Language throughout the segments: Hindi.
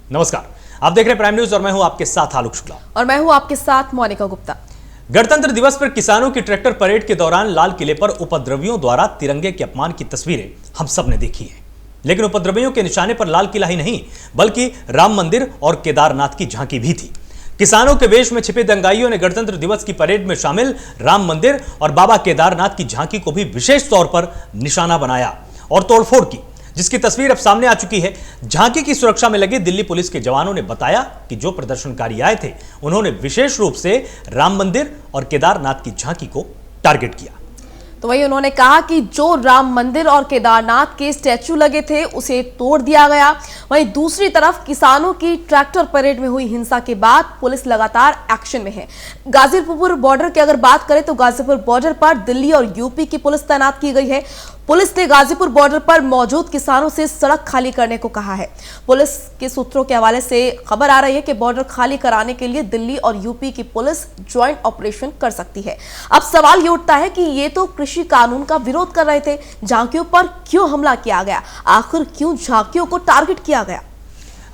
नमस्कार, आप देख रहे हैं प्राइम न्यूज और मैं हूं आपके साथ आलोक शुक्ला और मैं हूं आपके साथ मोनिका गुप्ता। गणतंत्र दिवस पर किसानों की ट्रैक्टर परेड के दौरान लाल किले पर उपद्रवियों द्वारा तिरंगे के अपमान की तस्वीरें हम सब ने देखी है, लेकिन उपद्रवियों के निशाने पर लाल किला ही नहीं बल्कि राम मंदिर और केदारनाथ की झांकी भी थी। किसानों के वेश में छिपे दंगाइयों ने गणतंत्र दिवस की परेड में शामिल राम मंदिर और बाबा केदारनाथ की झांकी को भी विशेष तौर पर निशाना बनाया और तोड़फोड़ की, जिसकी तस्वीर अब सामने आ चुकी है। झांकी की सुरक्षा में लगे दिल्ली पुलिस के जवानों ने बताया कि जो प्रदर्शनकारी आए थे उन्होंने विशेष रूप से राम मंदिर और केदारनाथ की झांकी को टारगेट किया। तो वही उन्होंने कहा कि जो राम मंदिर और केदारनाथ के स्टैचू लगे थे उसे तोड़ दिया गया। वहीं दूसरी तरफ किसानों की ट्रैक्टर परेड में हुई हिंसा के बाद पुलिस लगातार एक्शन में है। गाजीपुर बॉर्डर की अगर बात करें तो गाजीपुर बॉर्डर पर दिल्ली और यूपी की पुलिस तैनात की गई है। पुलिस ने गाजीपुर बॉर्डर पर मौजूद किसानों से सड़क खाली करने को कहा है। पुलिस के सूत्रों के हवाले से खबर आ रही है कि बॉर्डर खाली कराने के लिए दिल्ली और यूपी की पुलिस ज्वाइंट ऑपरेशन कर सकती है। अब सवाल ये उठता है कि ये तो कृषि कानून का विरोध कर रहे थे, झांकियों पर क्यों हमला किया गया? आखिर क्यों झांकियों को टारगेट किया गया?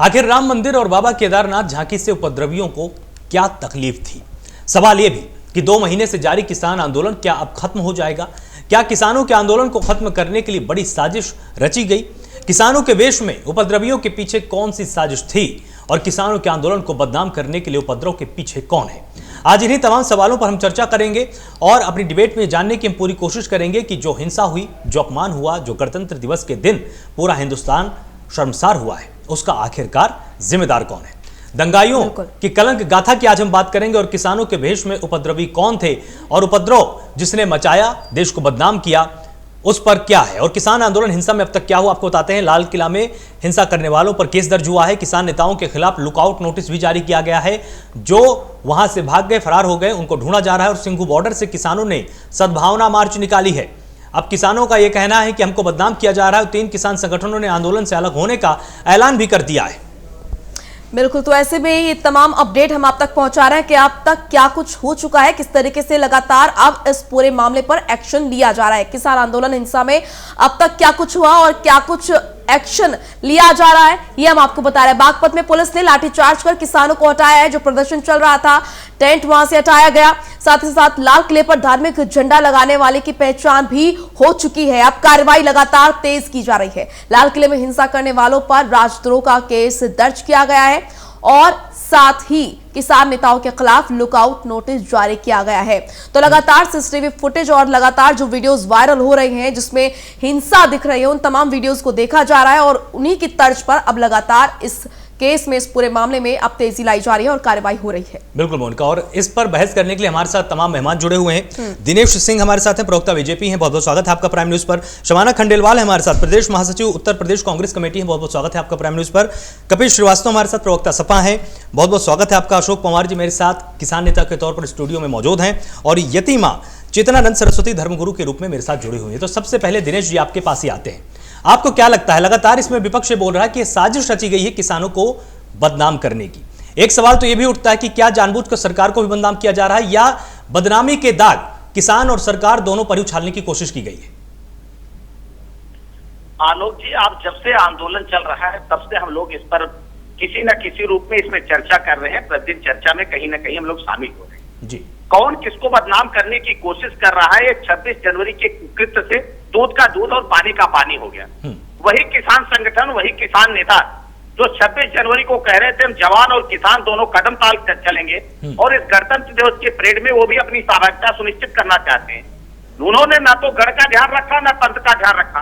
आखिर राम मंदिर और बाबा केदारनाथ झांकी से उपद्रवियों को क्या तकलीफ थी? सवाल यह भी कि 2 महीने से जारी किसान आंदोलन क्या अब खत्म हो जाएगा? क्या किसानों के आंदोलन को खत्म करने के लिए बड़ी साजिश रची गई? किसानों के वेश में उपद्रवियों के पीछे कौन सी साजिश थी और किसानों के आंदोलन को बदनाम करने के लिए उपद्रव के पीछे कौन है? आज इन्हीं तमाम सवालों पर हम चर्चा करेंगे और अपनी डिबेट में जानने की हम पूरी कोशिश करेंगे कि जो हिंसा हुई, जो अपमान हुआ, जो गणतंत्र दिवस के दिन पूरा हिंदुस्तान शर्मसार हुआ है, उसका आखिरकार जिम्मेदार कौन है? दंगाइयों की कलंक गाथा की आज हम बात करेंगे और किसानों के भेष में उपद्रवी कौन थे और उपद्रव जिसने मचाया, देश को बदनाम किया, उस पर क्या है? और किसान आंदोलन हिंसा में अब तक क्या हुआ आपको बताते हैं। लाल किला में हिंसा करने वालों पर केस दर्ज हुआ है। किसान नेताओं के खिलाफ लुकआउट नोटिस भी जारी किया गया है। जो वहां से भाग गए, फरार हो गए, उनको ढूंढा जा रहा है और सिंघू बॉर्डर से किसानों ने सद्भावना मार्च निकाली है। अब किसानों का यह कहना है कि हमको बदनाम किया जा रहा है। 3 किसान संगठनों ने आंदोलन से अलग होने का ऐलान भी कर दिया है। बिल्कुल, तो ऐसे में ये तमाम अपडेट हम आप तक पहुंचा रहे हैं कि अब तक क्या कुछ हो चुका है, किस तरीके से लगातार अब इस पूरे मामले पर एक्शन लिया जा रहा है। किसान आंदोलन हिंसा में अब तक क्या कुछ हुआ और क्या कुछ एक्शन लिया जा रहा है, ये हम आपको बता रहे हैं। बागपत में पुलिस ने लाठीचार्ज कर किसानों को हटाया है। जो प्रदर्शन चल रहा था, टेंट वहां से हटाया गया। साथ ही साथ लाल किले पर धार्मिक झंडा लगाने वाले की पहचान भी हो चुकी है। अब कार्रवाई लगातार तेज की जा रही है। लाल किले में हिंसा करने वालों पर राजद्रोह का केस दर्ज किया गया है और साथ ही किसान नेताओं के खिलाफ लुकआउट नोटिस जारी किया गया है। तो लगातार सीसीटीवी फुटेज और लगातार जो वीडियोस वायरल हो रहे हैं जिसमें हिंसा दिख रही है, उन तमाम वीडियोस को देखा जा रहा है और उन्हीं की तर्ज पर अब लगातार इस केस में, इस पूरे मामले में अब तेजी लाई जा रही है और कार्रवाई हो रही है। बिल्कुल मोनिका, और इस पर बहस करने के लिए हमारे साथ तमाम मेहमान जुड़े हुए हैं। दिनेश सिंह हमारे साथ हैं, प्रवक्ता बीजेपी हैं, बहुत बहुत स्वागत है आपका प्राइम न्यूज पर। शबाना खंडेलवाल है हमारे साथ, प्रदेश महासचिव उत्तर प्रदेश कांग्रेस कमेटी है, बहुत बहुत स्वागत है आपका प्राइम न्यूज पर। कपिल श्रीवास्तव हमारे साथ, प्रवक्ता सपा है, बहुत बहुत स्वागत है आपका। अशोक पवार जी मेरे साथ किसान नेता के तौर पर स्टूडियो में मौजूद हैं और यतीमा चेतनानंद सरस्वती धर्मगुरु के रूप में मेरे साथ जुड़े हुए हैं। तो सबसे पहले दिनेश जी आपके पास ही आते हैं, आपको क्या लगता है? लगातार इसमें विपक्ष बोल रहा है कि साजिश रची गई है किसानों को बदनाम करने की। एक सवाल तो यह भी उठता है कि क्या जानबूझकर सरकार को भी बदनाम किया जा रहा है या बदनामी के दाग किसान और सरकार दोनों पर उछालने की कोशिश की गई है? आलोक जी, आप जब से आंदोलन चल रहा है तब से हम लोग इस पर किसी न किसी रूप में इसमें चर्चा कर रहे हैं। प्रतिदिन चर्चा में कहीं ना कहीं हम लोग शामिल हो रहे हैं जी। कौन किसको बदनाम करने की कोशिश कर रहा है? 26 जनवरी के कृत्य से दूध का दूध और पानी का पानी हो गया। वही किसान संगठन, वही किसान नेता जो 26 जनवरी को कह रहे थे हम जवान और किसान दोनों कदम ताल कर चलेंगे और इस गणतंत्र दिवस के परेड में वो भी अपनी सहभागिता सुनिश्चित करना चाहते हैं। उन्होंने ना तो गढ़ का ध्यान रखा, ना पंथ का ध्यान रखा।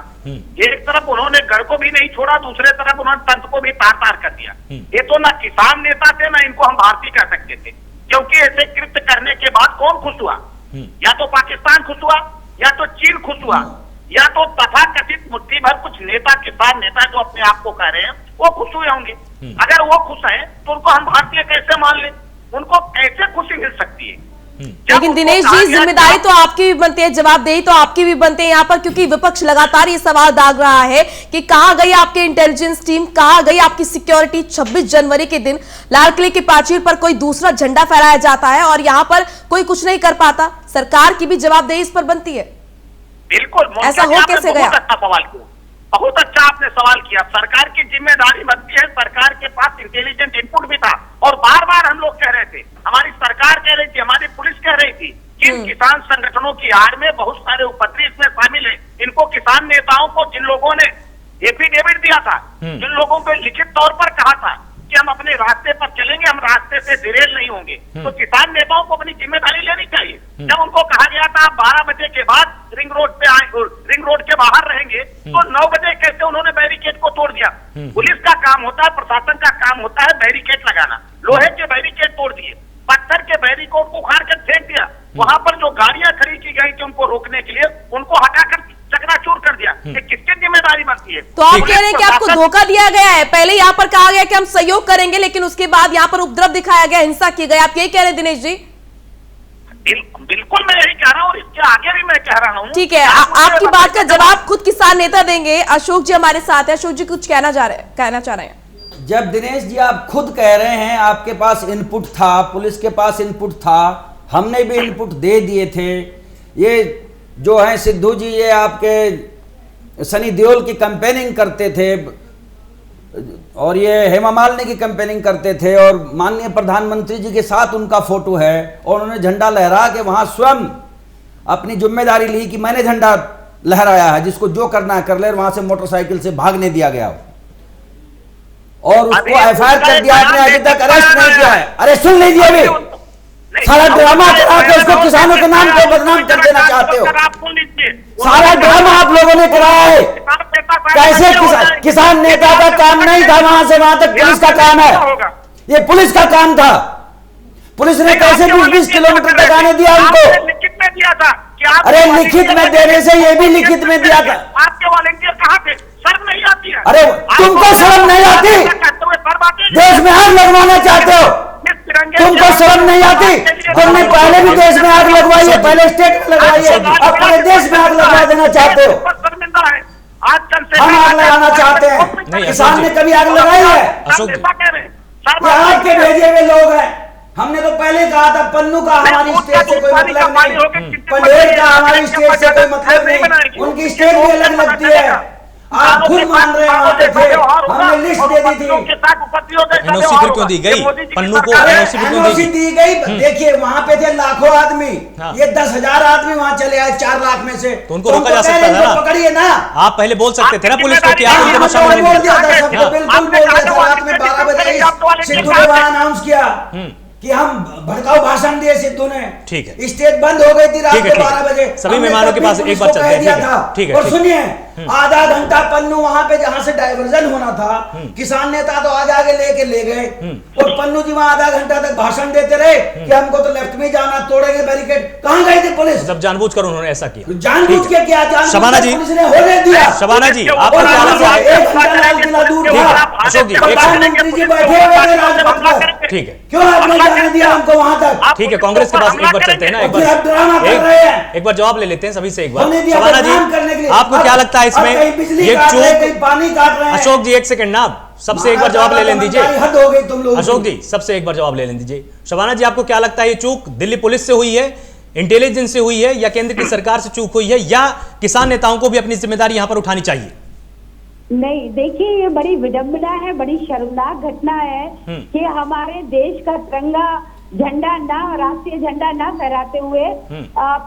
एक तरफ उन्होंने गढ़ को भी नहीं छोड़ा, दूसरे तरफ उन्होंने पंथ को भी तार तार कर दिया। ये तो ना किसान नेता थे, ना इनको हम भारतीय कह सकते थे, क्योंकि ऐसे कृत्य करने के बाद कौन खुश हुआ? या तो पाकिस्तान खुश हुआ, या तो चीन खुश हुआ, या तो तथाकथित मुट्ठी भर कुछ नेता, किसान नेता जो अपने आप को कह रहे हैं वो खुश हुए होंगे। अगर वो खुश हैं तो उनको हम भारतीय कैसे मान लें? उनको कैसे खुशी मिल सकती है? लेकिन दिनेश जी, जिम्मेदारी तो आपकी भी बनती है, जवाबदेही तो आपकी भी बनती है यहाँ पर, क्योंकि विपक्ष लगातार ये सवाल दाग रहा है कि कहां गई आपकी इंटेलिजेंस टीम, कहां गई आपकी सिक्योरिटी? 26 जनवरी के दिन लाल किले की प्राचीर पर कोई दूसरा झंडा फहराया जाता है और यहाँ पर कोई कुछ नहीं कर पाता। सरकार की भी जवाबदेही इस पर बनती है। बिल्कुल, ऐसा हो कैसे गया? बहुत अच्छा सवाल किया, बहुत अच्छा आपने सवाल किया। सरकार की जिम्मेदारी बनती है सरकार के पास पास इंटेलिजेंट इनपुट भी था और बार बार हम लोग कह रहे थे, हमारी सरकार कह रही थी, हमारी पुलिस कह रही थी कि इन किसान संगठनों की आड़ में बहुत सारे उपद्रवी इसमें शामिल है। इनको किसान नेताओं को जिन लोगों ने एफिडेविट दिया था, जिन लोगों को लिखित तौर पर कहा था कि हम अपने रास्ते पर चलेंगे, हम रास्ते से डिरेल नहीं होंगे, तो किसान नेताओं को अपनी जिम्मेदारी लेनी चाहिए। जब उनको कहा गया था आप 12 बजे के बाद रिंग रोड पे आए, रिंग रोड के बाहर रहेंगे, तो 9 बजे कैसे उन्होंने बैरिकेड को तोड़ दिया। पुलिस का काम होता है, प्रशासन का काम होता है बैरिकेड लगाना, लोहे के बैरिकेड तोड़ दिए, पत्थर के बैरिकेड को उखाड़ कर फेंक दिया। वहां पर जो गाड़ियां खड़ी की गई थी उनको रोकने के लिए, उनको हटाकर चकनाचूर कर दिया। ये किसकी जिम्मेदारी बनती है? तो आप कह रहे हैं कि आपको धोखा दिया गया है। पहले यहाँ पर कहा गया कि हम सहयोग करेंगे, लेकिन उसके बाद यहाँ पर उपद्रव दिखाया गया, हिंसा की गई। आप यही कह रहे हैं दिनेश जी? बिल्कुल मैं यही कह रहा हूँ, इसके आगे भी मैं कह रहा हूँ। ठीक है, आपकी बात का जवाब खुद किसान नेता देंगे। अशोक जी हमारे साथ है। अशोक जी कुछ कहना चाह रहे हैं। जब दिनेश जी आप खुद कह रहे हैं आपके पास इनपुट था, पुलिस के पास इनपुट था, हमने भी इनपुट दे दिए थे, ये जो है सिद्धू जी ये आपके सनी देओल की कैंपेनिंग करते थे और ये हेमा मालिनी की कैंपेनिंग करते थे और माननीय प्रधानमंत्री जी के साथ उनका फोटो है और उन्होंने झंडा लहरा के वहां स्वयं अपनी जिम्मेदारी ली कि मैंने झंडा लहराया है, जिसको जो करना है कर ले, और वहां से मोटरसाइकिल से भागने दिया गया और उसको एफआईआर कर दिया। आपने अभी तक अरेस्ट नहीं किया है। अरे सुन लीजिए, अभी सारा ड्रामा करा के उसको किसानों के नाम को बदनाम कर देना चाहते हो। सारा ड्रामा आप लोगों ने कराया है। कैसे किसान नेता का काम नहीं था, वहां से वहां तक पुलिस का काम है, ये पुलिस का काम था। पुलिस ने कैसे 20-20 किलोमीटर तक आने दिया उनको? लिखित में दिया था। अरे लिखित में देने से ये भी लिखित में दिया था। आपके वॉलंटियर कहाँ थे? शर्म नहीं आती है? अरे तुमको शर्म नहीं आती? देश में आग लगवाना चाहते हो, तुमको शर्म नहीं आती? तुमने पहले भी देश में आग लगवाई है, पहले स्टेट में लगवाई है, अब पूरे देश में आग लगवा देना चाहते हो। हम आग लगाना चाहते हैं, किसान ने कभी आग लगाई है? अशोक जी आज के भेजे हुए लोग हैं। हमने तो पहले कहा था पन्नू का हमारी स्टेट से कोई मतलब नहीं, पटेल का हमारी स्टेट से कोई मतलब नहीं, उनकी स्टेट भी अलग लगती है। आप खुद मान रहे हैं, वहां पे थे, हमने लिस्ट दे दी थी। एनओसी फिर क्यों दी गई? पन्नू को एनओसी फिर क्यों एनओसी दी गई? देखिए वहां पे थे लाखों आदमी, ये 10,000 आदमी वहां चले आए 4 लाख में से, तो उनको रोका जा सकता था ना? पकड़िए ना। आप पहले बोल सकते थे ना पुलिस को कि आप उनको शामिल बोल नहीं। दिया था, सबको बिल्कुल बोल दिया था। रात में 12 बजे सिद्धू ने वहां अनाउंस किया कि हम भड़काऊ भाषण दिए सिद्धू ने। ठीक है, स्टेज बंद हो गई थी रात को 12 बजे। सभी मेहमानों के पास एक बार चलते हैं। ठीक है, और सुनिए, आधा घंटा पन्नू वहां पे जहां से डाइवर्जन होना था, किसान नेता तो आगे आगे लेके ले गए और पन्नू जी वहां आधा घंटा तक भाषण देते रहे कि हमको तो लेफ्ट में जाना, तोड़ेंगे बैरिकेड। कहां गई थी पुलिस? जब जानबूझकर उन्होंने ऐसा किया, जानबूझ के क्या? शबाना जी, पुलिस ने होने दिया। शबाना जी आपको क्या लगता है? 1 घंटा लाल किला दूर था, अशोक जी प्रधानमंत्री जी बैठे हुए थे राजपथ पर, ठीक है, क्यों आपने जाने दिया हमको वहां तक? ठीक है, कांग्रेस के पास एक बार चलते हैं ना, एक बार जवाब ले लेते हैं सभी से एक बार। शबाना जी आपको क्या लगता है इसमें ये चूक? पानी काट रहे हैं। अशोक जी एक सेकंड ना, सबसे एक बार जवाब ले लेने दीजिए। हद हो गई तुम लोग। अशोक जी सबसे एक बार जवाब ले लेने दीजिए। शबाना जी आपको क्या लगता है ये चूक दिल्ली पुलिस से हुई है, इंटेलिजेंस से हुई है, या केंद्र की सरकार से चूक हुई है, या किसान नेताओं को भी अपनी जिम्मेदारी यहां पर उठानी चाहिए? नहीं, देखिए ये बड़ी विडंबना है, बड़ी शर्मनाक घटना है कि हमारे देश का तिरंगा झंडा ना, राष्ट्रीय झंडा ना फहराते हुए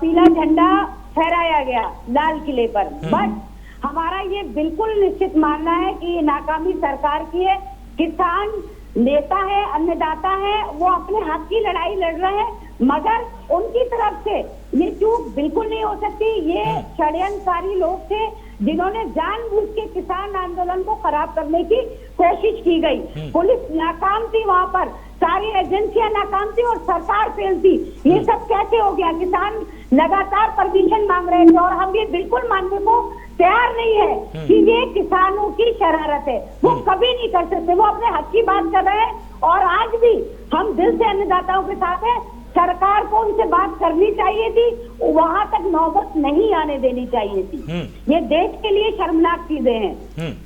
पीला झंडा फहराया गया लाल किले पर। बट हमारा ये बिल्कुल निश्चित मानना है कि ये नाकामी सरकार की है। किसान नेता है, अन्नदाता है, वो अपने हक की लड़ाई लड़ रहे हैं, मगर उनकी तरफ से ये चूक बिल्कुल नहीं हो सकती। ये षड्यंत्रकारी लोग थे जिन्होंने जानबूझ के किसान आंदोलन को खराब करने की कोशिश की गई। पुलिस नाकाम थी, वहां पर सारी एजेंसियां नाकाम थी और सरकार फेल थी। ये सब कैसे हो गया? किसान लगातार परमिशन मांग रहे थे और हम ये बिल्कुल मानने को तैयार नहीं है कि ये किसानों की शरारत है। वो कभी नहीं कर सकते, वो अपने हक की बात कर रहे हैं और आज भी हम दिल से अन्नदाताओं के साथ हैं। सरकार को उनसे बात करनी चाहिए थी, वहां तक नौबत नहीं आने देनी चाहिए थी। ये देश के लिए शर्मनाक चीजें हैं।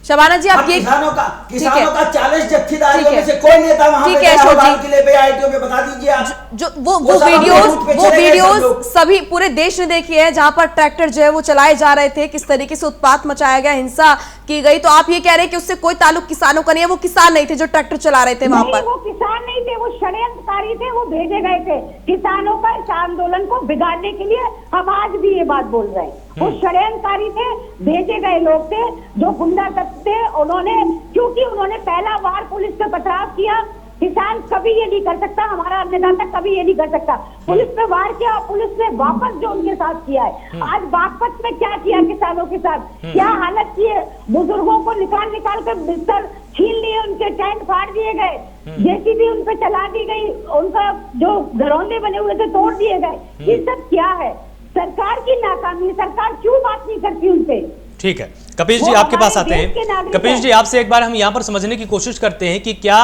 शबाना जी, आप ये किसानों का ठीक है। 40 जत्थेदारियों ठीक में है। से कोई नेता वहां ठीक पे है, गया हो अशोक जी। बाल किले पे, आईटीओ पे, बता दीजिए आप। जो वो सब अपने वीडियोस रूट पे वो चले गए सब वीडियोस लोग। सभी पूरे देश ने देखी है, जहां पर ट्रैक्टर जो है वो चलाए जा रहे थे, किस तरीके से उत्पात मचाया गया, हिंसा की गई। तो आप ये कह रहे हैं कि उससे कोई ताल्लुक किसानों का नहीं है, वो किसान नहीं थे जो ट्रैक्टर चला रहे थे वहां नहीं, पर? वो किसान नहीं थे, वो षड्यंत्रकारी थे, वो भेजे गए थे किसानों का इस आंदोलन को बिगाड़ने के लिए। हम आज भी ये बात बोल रहे हैं, वो षड्यंत्रकारी थे, भेजे गए लोग थे, जो गुंडा तत्व थे। उन्होंने, क्योंकि उन्होंने पहला बार पुलिस पे पथराव किया। किसान कभी ये नहीं कर सकता, हमारा अन्नदाता कभी ये नहीं कर सकता। पुलिस पे वार किया और पुलिस ने वापस जो उनके साथ किया है, आज बागपत में क्या किया किसानों के साथ, क्या हालत की है। बुजुर्गों को निकाल कर बिस्तर छीन लिए, उनके टेंट फाड़ दिए गए, जेसीबी उन पे चला दी गई, उनका जो घरौंदे बने हुए थे तोड़ दिए गए। ये सब क्या है? सरकार की नाकामी। सरकार क्यों बात नहीं करती उनसे? ठीक है, कपिल जी वो आपके पास हमारे आते देश के हैं। नागरिक कपिल हैं। जी, आपसे एक बार हम यहाँ पर समझने की कोशिश करते हैं कि क्या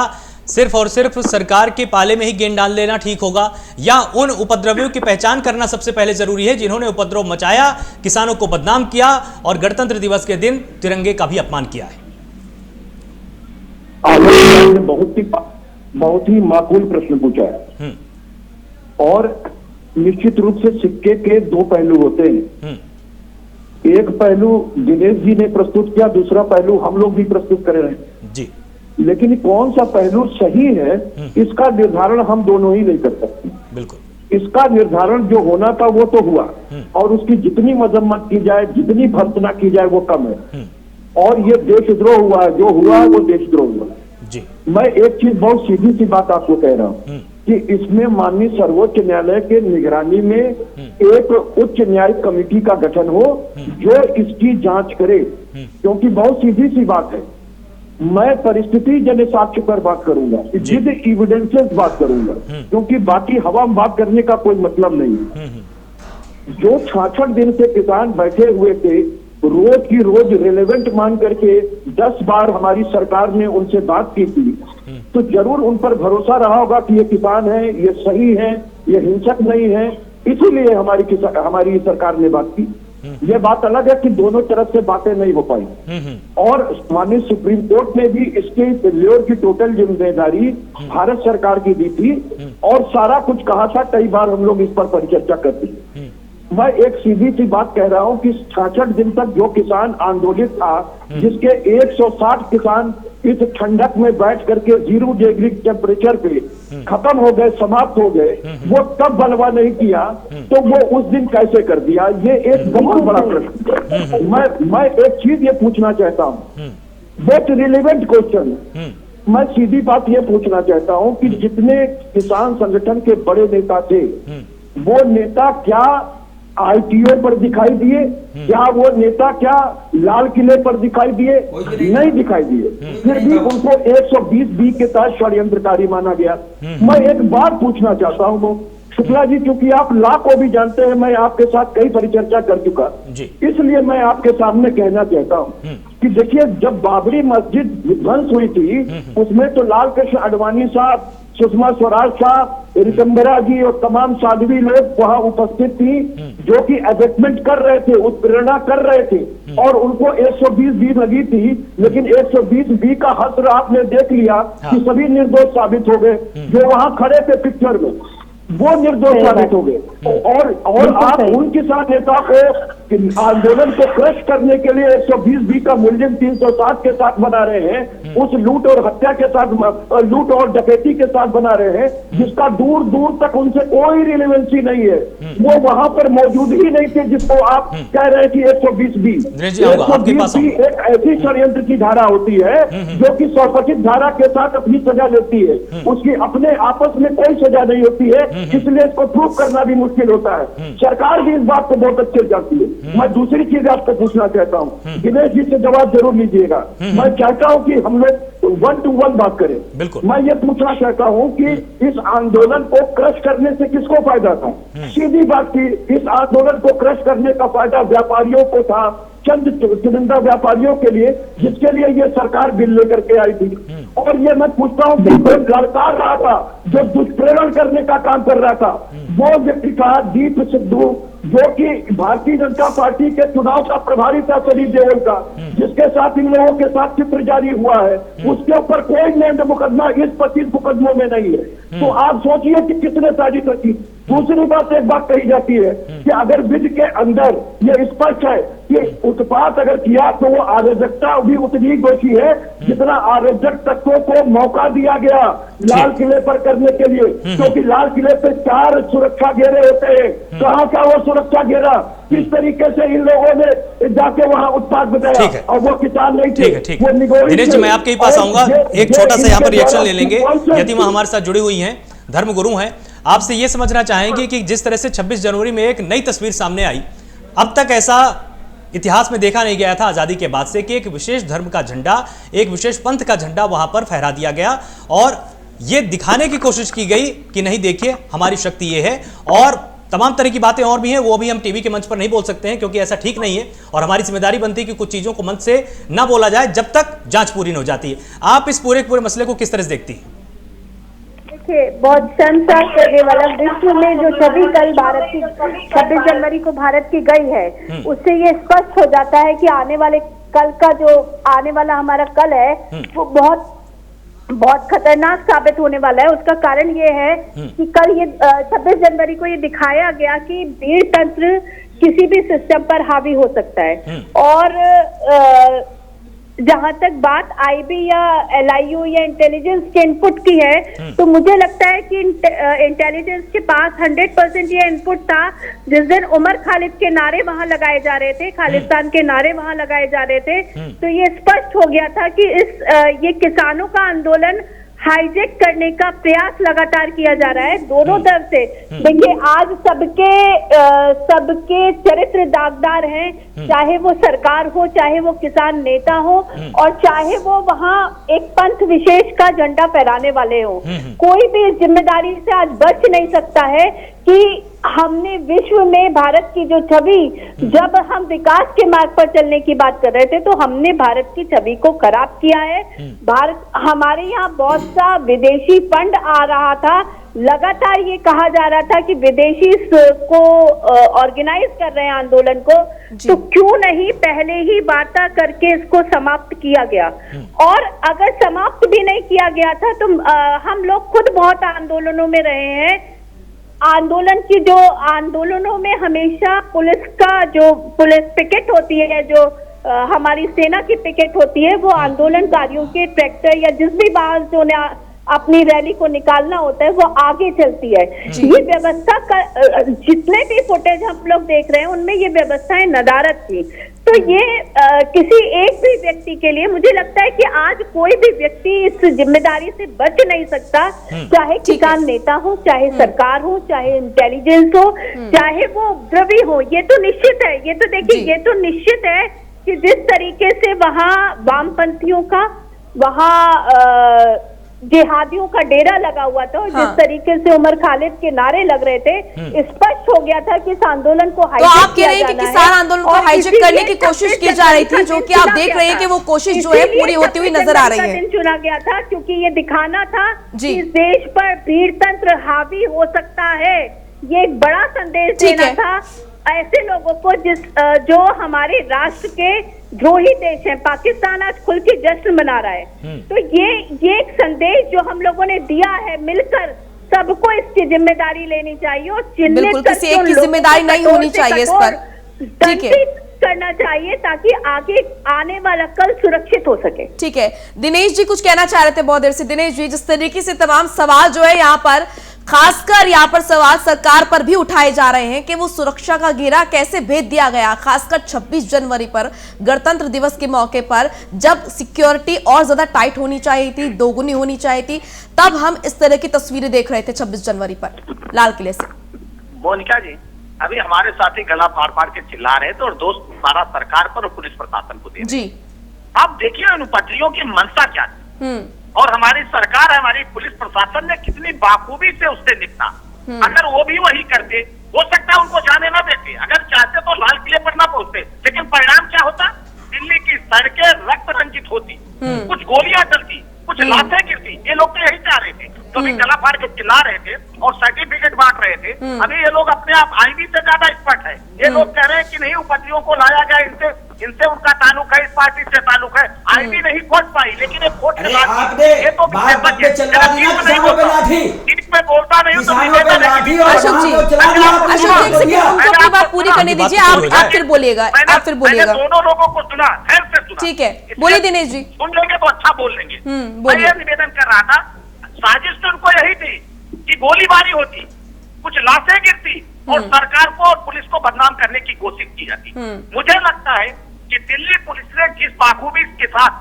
सिर्फ और सिर्फ सरकार के पाले में ही गेंद डाल लेना ठीक होगा, या उन उपद्रवियों की पहचान करना सबसे पहले जरूरी है जिन्होंने उपद्रव मचाया, किसानों को बदनाम किया और गणतंत्र दिवस के दिन तिरंगे का भी अपमान किया है? आपने बहुत ही माकूल प्रश्न पूछा है, और निश्चित रूप से सिक्के के दो पहलू होते हैं। एक पहलू दिनेश जी ने प्रस्तुत किया, दूसरा पहलू हम लोग भी प्रस्तुत कर रहे हैं जी। लेकिन कौन सा पहलू सही है, इसका निर्धारण हम दोनों ही नहीं कर सकते। बिल्कुल। इसका निर्धारण जो होना था वो तो हुआ, और उसकी जितनी मजम्मत की जाए, जितनी भर्त्सना की जाए वो कम है। और ये देशद्रोह हुआ, जो हुआ वो देशद्रोह हुआ जी। मैं एक चीज बहुत सीधी सी बात आपको कह रहा हूँ कि इसमें माननीय सर्वोच्च न्यायालय के निगरानी में एक उच्च न्यायिक कमेटी का गठन हो जो इसकी जांच करे, क्योंकि बहुत सीधी सी बात है। मैं परिस्थिति जन साक्ष्य पर बात करूंगा, विद एविडेंसेस बात करूंगा, क्योंकि बाकी हवा में बात करने का कोई मतलब नहीं है। जो 66 दिन से किसान बैठे हुए थे, रोज की रोज रिलेवेंट मान करके 10 बार हमारी सरकार ने उनसे बात की थी, तो जरूर उन पर भरोसा रहा होगा कि ये किसान है, ये सही है, ये हिंसक नहीं है, इसीलिए हमारी सरकार ने बात की। ये बात अलग है कि दोनों तरफ से बातें नहीं हो पाई, और माननीय सुप्रीम कोर्ट ने भी इसके फेल्योर की टोटल जिम्मेदारी भारत सरकार की दी थी, और सारा कुछ कहा था। कई बार हम लोग इस पर परिचर्चा करते हैं। मैं एक सीधी सी बात कह रहा हूं कि 66 दिन तक जो किसान आंदोलित था, जिसके 160 किसान इस ठंडक में बैठ करके 0 डिग्री टेम्परेचर पे खत्म हो गए, समाप्त हो गए, वो तब बलवा नहीं किया तो वो उस दिन कैसे कर दिया? ये एक बहुत बड़ा प्रश्न। मैं एक चीज ये पूछना चाहता हूँ, बहुत रिलेवेंट क्वेश्चन। मैं सीधी बात ये पूछना चाहता हूँ कि जितने किसान संगठन के बड़े नेता थे, वो नेता क्या आईटीओ पर दिखाई दिए? क्या वो नेता क्या लाल किले पर दिखाई दिए? नहीं दिखाई दिए। फिर भी उनको 120B के तहत षड्यंत्रकारी माना गया। मैं एक बात पूछना चाहता हूँ शुक्ला जी, क्योंकि आप ला को भी जानते हैं, मैं आपके साथ कई परिचर्चा कर चुका, इसलिए मैं आपके सामने कहना चाहता हूँ कि देखिए, जब बाबरी मस्जिद विध्वंस हुई थी, उसमें तो लाल कृष्ण आडवाणी साहब, सुषमा स्वराज साहब, रिकम्बरा जी और तमाम साध्वी लोग वहां उपस्थित थी, जो कि एबेटमेंट कर रहे थे, उत्प्रेरणा कर रहे थे, और उनको 120B लगी थी। लेकिन 120B का हस्र आपने देख लिया कि सभी निर्दोष साबित हो गए। जो वहां खड़े थे पिक्चर में, वो निर्दोष साबित हो गए। और आप उन किसान नेता को आंदोलन को क्रश करने के लिए 120B का मुल्जिम 307 के साथ बना रहे हैं, उस लूट और हत्या के साथ, लूट और डकैती के साथ बना रहे हैं, जिसका दूर दूर तक उनसे कोई रिलेवेंसी नहीं है। वो वहां पर मौजूद ही नहीं थे जिसको आप कह रहे हैं कि 120B। 120B एक ऐसी षड्यंत्र की धारा होती है जो कि स्वपचित धारा के साथ अपनी सजा लेती है, उसकी अपने आपस में कोई सजा नहीं होती है, इसलिए इसको प्रूव करना भी मुश्किल होता है। सरकार भी इस बात को बहुत अच्छे जानती है। मैं दूसरी चीज आपको पूछना चाहता हूँ, दिनेश जी से जवाब जरूर लीजिएगा। मैं चाहता हूँ कि हम लोग 1 to 1 बात करें। मैं ये पूछना चाहता हूँ कि इस आंदोलन को क्रश करने से किसको फायदा था? सीधी बात की, इस आंदोलन को क्रश करने का फायदा व्यापारियों को था, चंद चुनिंदा व्यापारियों के लिए, जिसके लिए ये सरकार बिल लेकर के आई थी। और ये मैं पूछता हूँ कि कोई लड़का रहा था जो दुष्प्रेरण करने का काम कर रहा था, वो व्यक्ति था दीप सिद्धू, जो कि भारतीय जनता पार्टी के चुनाव का प्रभारी था सनी देओल का, जिसके साथ इन लोगों के साथ चित्र जारी हुआ है, उसके ऊपर कोई नेम्ड मुकदमा इस 25 मुकदमों में नहीं है। तो आप सोचिए कि कितने साजिश रखी। दूसरी बात, एक बात कही जाती है कि अगर विधि के अंदर ये स्पष्ट है कि उत्पात अगर किया तो वो अराजकता भी उतनी दोषी है जितना अराजक तत्वों को मौका दिया गया लाल किले पर करने के लिए, क्योंकि लाल किले पे 4 सुरक्षा घेरे होते हैं। कहाँ का वो सुरक्षा घेरा, किस तरीके से इन लोगों ने जाके वहां उत्पात बताया, और वो किसान नहीं थे, वो निगोरी। दिनेश जी, मैं आपके ही पास आऊंगा, एक छोटा सा यहाँ पर रिएक्शन ले लेंगे। यतिमा हमारे साथ जुड़ी हुई हैं, धर्मगुरु हैं, आपसे ये समझना चाहेंगे कि जिस तरह से 26 जनवरी में एक नई तस्वीर सामने आई, अब तक ऐसा इतिहास में देखा नहीं गया था आजादी के बाद से कि एक विशेष धर्म का झंडा, एक विशेष पंथ का झंडा वहां पर फहरा दिया गया और ये दिखाने की कोशिश की गई कि नहीं देखिए हमारी शक्ति ये है। और तमाम तरह की बातें और भी हैं, वो भी हम टीवी के मंच पर नहीं बोल सकते हैं क्योंकि ऐसा ठीक नहीं है और हमारी जिम्मेदारी बनती है कि कुछ चीजों को मंच से ना बोला जाए जब तक जांच पूरी नहीं हो जाती है। आप इस पूरे मसले को किस तरह से देखती हैं? देखिए, बहुत शर्मसार करने वाला, विश्व में जो छवि कल भारत की 26 जनवरी को भारत की गई है, उससे ये स्पष्ट हो जाता है कि आने वाले कल का जो आने वाला हमारा कल है वो बहुत बहुत खतरनाक साबित होने वाला है। उसका कारण ये है कि कल ये 26 जनवरी को ये दिखाया गया कि भीड़ तंत्र किसी भी सिस्टम पर हावी हो सकता है। और जहां तक बात आईबी या एलआईयू या इंटेलिजेंस के इनपुट की है, तो मुझे लगता है कि इंटेलिजेंस के पास 100% ये इनपुट था। जिस दिन उमर खालिद के नारे वहां लगाए जा रहे थे, खालिस्तान के नारे वहां लगाए जा रहे थे, तो ये स्पष्ट हो गया था कि ये किसानों का आंदोलन हाईजेक करने का प्रयास लगातार किया जा रहा है दोनों तरफ से। देखिए, आज सबके चरित्र दागदार हैं, चाहे वो सरकार हो, चाहे वो किसान नेता हो, और चाहे वो वहाँ एक पंथ विशेष का झंडा फहराने वाले हो। कोई भी इस जिम्मेदारी से आज बच नहीं सकता है कि हमने विश्व में भारत की जो छवि, जब हम विकास के मार्ग पर चलने की बात कर रहे थे तो हमने भारत की छवि को खराब किया है। भारत, हमारे यहाँ बहुत सा विदेशी फंड आ रहा था, लगातार ये कहा जा रहा था कि विदेशी को ऑर्गेनाइज कर रहे हैं आंदोलन को, तो क्यों नहीं पहले ही वार्ता करके इसको समाप्त किया गया। और अगर समाप्त भी नहीं किया गया था तो हम लोग खुद बहुत आंदोलनों में रहे हैं। आंदोलनों में हमेशा पुलिस पिकेट होती है, जो हमारी सेना की पिकेट होती है, वो आंदोलनकारियों के ट्रैक्टर या जिस भी वाहन जो ने अपनी रैली को निकालना होता है वो आगे चलती है। ये व्यवस्था का जितने भी फुटेज हम लोग देख रहे हैं उनमें ये व्यवस्थाएं नदारद थी। तो ये किसी एक भी व्यक्ति के लिए मुझे लगता है कि आज कोई भी व्यक्ति इस जिम्मेदारी से बच नहीं सकता, चाहे किसान नेता हो, चाहे सरकार हो, चाहे इंटेलिजेंस हो, चाहे वो उपद्रवी हो। ये तो निश्चित है, ये तो देखिए, ये तो निश्चित है कि जिस तरीके से वहाँ वामपंथियों का, वहाँ जिहादियों का डेरा लगा हुआ था, और जिस तरीके से उमर खालिद के नारे लग रहे थे, स्पष्ट हो गया था कि इस आंदोलन को हाईजेक तो आप कह रहे हैं कि किसान आंदोलन को हाईजेक करने की कोशिश की जा रही थी, जो कि आप देख रहे हैं कि वो कोशिश जो है पूरी होती हुई नजर आ रही है। दिन चुना गया था क्योंकि ये दिखाना था कि इस देश पर भीड़ तंत्र हावी हो सकता है। ये एक बड़ा संदेश देना था ऐसे लोगों को जो हमारे राष्ट्र के द्रोही देश है। पाकिस्तान आज खुल के जश्न मना रहा है, तो ये एक संदेश जो हम लोगों ने दिया है मिलकर, सबको इसकी जिम्मेदारी लेनी चाहिए और बिल्कुल किसी एक की जिम्मेदारी नहीं होनी चाहिए इस पर, ठीक है, करना चाहिए ताकि आगे आने वाला कल सुरक्षित हो सके। ठीक है, दिनेश जी कुछ कहना चाह रहे थे बहुत देर से। दिनेश जी, जिस तरीके से तमाम सवाल जो है यहाँ पर, खासकर यहाँ पर सवाल सरकार पर भी उठाए जा रहे हैं कि वो सुरक्षा का घेरा कैसे भेद दिया गया, खासकर 26 जनवरी पर, गणतंत्र दिवस के मौके पर, जब सिक्योरिटी और ज्यादा टाइट होनी चाहिए थी, दोगुनी होनी चाहिए थी, तब हम इस तरह की तस्वीरें देख रहे थे 26 जनवरी पर लाल किले से। मोनिका जी, अभी हमारे साथी गला फाड़ फाड़ के चिल्ला रहे थे और दोस्त हमारा सरकार पर और पुलिस प्रशासन को दे जी। आप देखिए उन पटरियों की मंशा क्या थी और हमारी सरकार, हमारी पुलिस प्रशासन ने कितनी बाखूबी से उससे निपटा। अगर वो भी वही करते, हो सकता है उनको जाने ना देते, अगर चाहते तो लाल किले पर ना पहुंचते, लेकिन परिणाम क्या होता? दिल्ली की सड़कें रक्त रंजित होती, कुछ गोलियां चलती, कुछ लाशें गिरती। ये लोग तो यही चाह रहे थे। तो अभी गला फाड़ के चिल्ला रहे थे और सर्टिफिकेट बांट रहे थे। अभी ये लोग अपने आप आईबी से ज्यादा एक्सपर्ट है। ये लोग कह रहे हैं कि नहीं उपद्रवियों को लाया गया, इनसे उनका ताल्लुक है, इस पार्टी से ताल्लुक है। आईबी नहीं खोज पाई, लेकिन ये खोज के बाद ये तो में बोलता नहीं हूँ तो अशोक जी एक सेकंड उनको अपनी बात पूरी करने दीजिए, आप फिर बोलिएगा, आप फिर बोलिएगा। दोनों लोगों को सुना, ध्यान से सुना। ठीक है, बोलिए दिनेश जी। सुन लेंगे तो अच्छा बोल लेंगे। मैं बोलिए। ये निवेदन कर रहा था, साजिश तो उनको यही थी कि गोलीबारी होती, कुछ लाशें गिरती और सरकार को और पुलिस को बदनाम करने की कोशिश की जाती। मुझे लगता है कि दिल्ली पुलिस ने जिस बाखूबी के साथ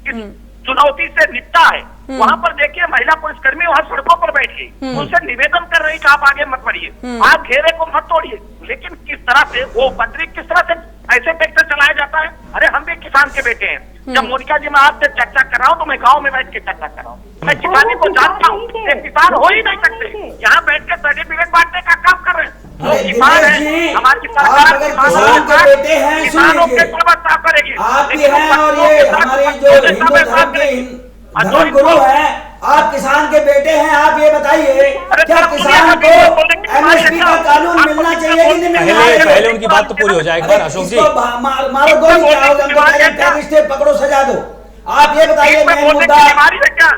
इस चुनौती से निपटा है, वहां पर देखिए महिला पुलिसकर्मी वहां सड़कों पर बैठ गई, उनसे निवेदन कर रही कि आप आगे मत बढ़िए, आप घेरे को मत तोड़िए। लेकिन किस तरह से वो उपद्रवी, किस तरह से ऐसे ट्रैक्टर चलाया जाता है। अरे हम भी किसान के बेटे हैं। जब मोनिका जी मैं आपसे चर्चा कर रहा हूँ तो मैं गाँव में बैठ के चर्चा कर रहा हूँ, मैं किसानी को जानता हूँ। किसान हो ही नहीं सकते, यहाँ बैठ के सर्टिफिकेट बांटने का काम कर रहे हैं। किसान है, हमारी सरकार किसानों के गुणवत्ता करेगी। आप भी हैं और ये हमारे जो हिंदू धर्म के धर्म गुरु हैं, आप किसान के बेटे हैं। आप ये बताइए क्या किसान को एमएसपी का कानून मिलना चाहिए कि नहीं मिलना चाहिए? पहले उनकी बात तो पूरी हो जाए एक बार अशोक जी। मारो गोली, क्या होगा? टेररिस्ट पकड़ो, सजा दो। आप ये बताइए मेन मुद्दा,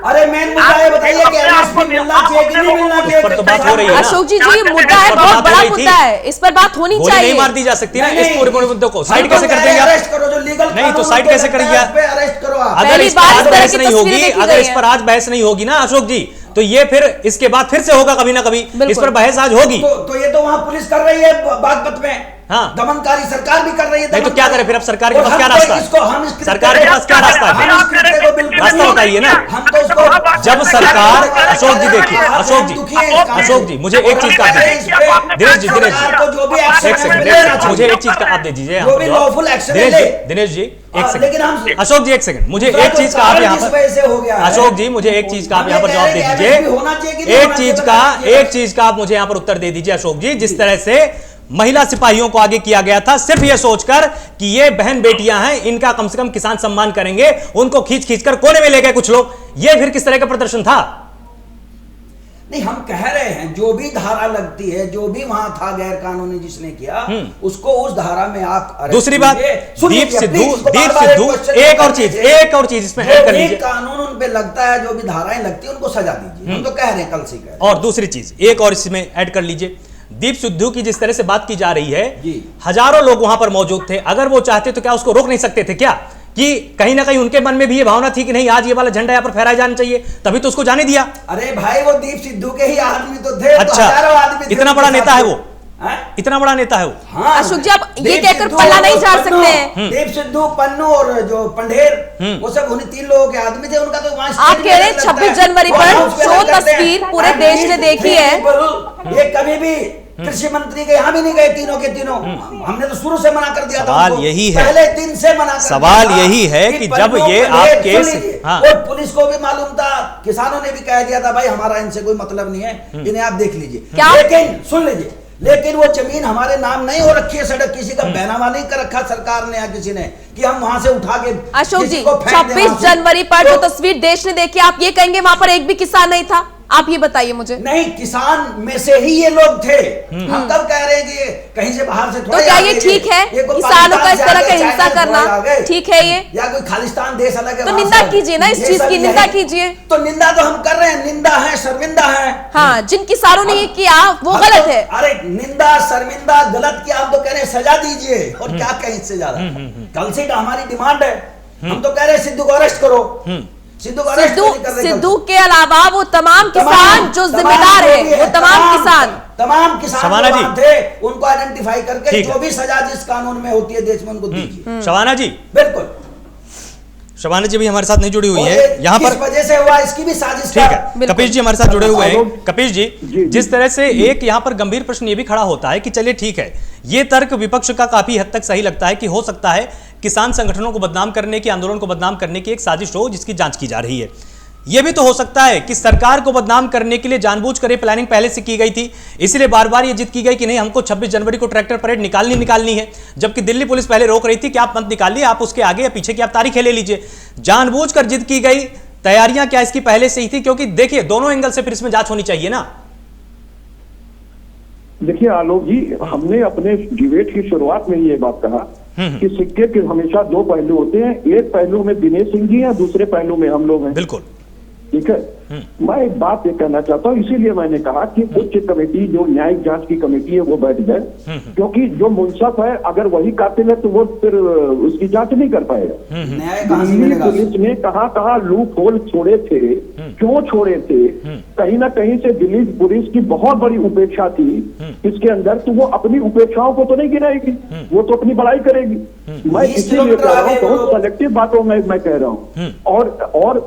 अरे मेन मुद्दा ये बताइए कि एमएसपी मिलना चाहिए कि नहीं मिलना चाहिए? पर तो बात हो रही है ना। अशोक जी मुद्दा है, बहुत बड़ा मुद्दा है, इस पर बात होनी चाहिए। नहीं मार दी जा सकती है इस पूरे मुद्दे को। साइड कैसे कर देंगे आप? अरेस्ट करो जो लीगल नहीं तो साइड कैसे करेंगे आप? अरेस्ट करो आप। अगर इस पर आज बहस नहीं होगी, अगर इस पर आज बहस नहीं होगी ना अशोक जी, तो ये फिर इसके बाद फिर से होगा कभी ना कभी, इस पर बहस आज होगी। तो ये तो वहां पुलिस कर रही है बागपत में, हाँ दमनकारी सरकार भी कर रही है। नहीं तो क्या करें फिर? अब सरकार के पास क्या रास्ता है? सरकार के पास क्या रास्ता है? रास्ता बताइए ना। हम तो उसको जब सरकार, अशोक जी देखिए, अशोक जी मुझे एक चीज का आप दीजिए, दिनेश जी एक सेकंड, मुझे एक चीज का आप दे दीजिए दिनेश जी एक सेकंड, अशोक जी एक सेकंड, मुझे एक चीज का आप यहाँ पर, अशोक जी मुझे एक चीज का आप यहाँ पर जवाब दे दीजिए। एक चीज का आप मुझे यहाँ पर उत्तर दे दीजिए अशोक जी। जिस तरह से महिला सिपाहियों को आगे किया गया था सिर्फ यह सोचकर कि ये बहन बेटियां हैं, इनका कम से कम किसान सम्मान करेंगे, उनको खींच खींच कर कोने में ले गए कुछ लोग, ये फिर किस तरह का प्रदर्शन था? नहीं, हम कह रहे हैं जो भी धारा लगती है, जो भी वहां था गैर कानूनी जिसने किया, उसको उस धारा में आप। दूसरी बात, दीप सिद्धू एक और चीज इसमें ऐड कर लीजिए। कानून उन पे लगता है, जो भी धाराएं लगती है उनको सजा दीजिए, हम तो कह रहे हैं कल से कह रहे हैं। और दूसरी चीज एक और इसमें ऐड कर लीजिए, दीप सिद्धू की जिस तरह से बात की जा रही है, हजारों लोग वहां पर मौजूद थे, अगर वो चाहते तो क्या उसको रोक नहीं सकते थे क्या? कि कहीं ना कहीं उनके मन में भी ये भावना थी कि नहीं आज ये वाला झंडा यहाँ पर फहराया जाना चाहिए, तभी तो उसको जाने दिया। अरे भाई वो दीप सिद्धू के ही आदमी तो थे। अच्छा, तो आदमी इतना बड़ा नेता है वो, इतना बड़ा नेता है वो। हाँ, अशोक जी आप ये कहकर पल्ला नहीं झाड़ सकते हैं। दीप सिद्धू, पन्नू और जो पंडेर, वो सब उन्हीं 3 लोगों के आदमी थे। उनका तो आप कह रहे हैं 26 जनवरी पर जो तस्वीर पूरे देश ने देखी है, ये कभी भी कृषि मंत्री के यहाँ भी नहीं गए तीनों के तीनों। हमने तो शुरू से मना कर दिया था। सवाल यही है, पहले दिन से मना कर सवाल यही है कि जब ये आप केस, और पुलिस को भी मालूम था, किसानों ने भी कह दिया था भाई हमारा इनसे कोई मतलब नहीं है, इन्हें आप देख लीजिए। लेकिन सुन लीजिए, लेकिन वो जमीन हमारे नाम नहीं हो रखी है, सड़क किसी का बैनामा नहीं कर रखा सरकार ने या किसी ने कि हम वहां से उठा के। अशोक जी 26 जनवरी पर जो तस्वीर देश ने देखी, आप ये कहेंगे वहां पर एक भी किसान नहीं था? आप ये बताइए मुझे। नहीं, किसान में से ही ये लोग थे। हम कब कह रहे हैं कि ये कहीं से बाहर से तो क्या ये ठीक है किसानों का इस तरह का हिंसा करना ठीक है? ये या कोई खालिस्तान देश अलग है तो निंदा कीजिए ना, इस चीज की निंदा कीजिए। तो निंदा तो हम कर रहे हैं, निंदा है, शर्मिंदा है। हाँ, जिन किसानों ने ये किया वो गलत है। अरे निंदा, शर्मिंदा, गलत किया, हम तो कह रहे हैं सजा दीजिए, और क्या कहें इससे ज्यादा। कल से हमारी डिमांड है, हम तो कह रहे हैं सिद्धू को अरेस्ट करो। सिद्धू के अलावा वो तमाम किसान जो जिम्मेदार है, वो तमाम किसान शबाना जी थे, उनको आइडेंटिफाई करके जो भी सजा जिस कानून में होती है देश में उनको दीजिए। शबाना जी बिल्कुल, शबाना जी भी हमारे साथ नहीं जुड़ी हुई है यहाँ पर, वजह से हुआ इसकी भी साजिश। ठीक है, कपिश जी हमारे साथ जुड़े हुए हैं। कपिश जी, जिस तरह से एक यहाँ पर गंभीर प्रश्न ये भी खड़ा होता है कि चलिए ठीक है, ये तर्क विपक्ष का काफी हद तक सही लगता है कि हो सकता है किसान संगठनों को बदनाम करने की, आंदोलन को बदनाम करने की एक साजिश हो जिसकी जांच की जा रही है। यह भी तो हो सकता है कि सरकार को बदनाम करने के लिए जानबूझकर प्लानिंग पहले से की गई थी, इसलिए बार बार ये जिद की गई कि नहीं हमको 26 जनवरी को ट्रैक्टर परेड निकालनी है, जबकि दिल्ली पुलिस पहले रोक रही थी कि आप मत निकालिए, आप उसके आगे या पीछे की आप तारीखें ले लीजिए। जानबूझकर जिद की गई, तैयारियां क्या इसकी पहले से ही थी? क्योंकि देखिए दोनों एंगल से फिर इसमें जांच होनी चाहिए ना। देखिए आलोक जी, हमने अपने डिबेट की शुरुआत में ही ये बात कहा कि सिक्के के हमेशा दो पहलू होते हैं। एक पहलू में दिनेश सिंह जी हैं, दूसरे पहलू में हम लोग हैं। बिल्कुल। ठीक है, मैं एक बात ये कहना चाहता हूँ, इसीलिए मैंने कहा कि उच्च कमेटी जो न्यायिक जांच की कमेटी है वो बैठ जाए, क्योंकि जो मुंसफ है अगर वही कातिल है तो वो फिर उसकी जांच नहीं कर पाएगा। न्याय कहाँ से दिल्ली मिलेगा? पुलिस ने कहाँ लूप होल छोड़े थे, क्यों छोड़े थे? कहीं ना कहीं से दिल्ली पुलिस की बहुत बड़ी उपेक्षा थी इसके अंदर, तो वो अपनी उपेक्षाओं को तो नहीं गिनाएगी, वो तो अपनी बड़ाई करेगी। मैं इसीलिए कह रहा हूँ, बहुत सेलेक्टिव बातों में मैं कह रहा हूँ।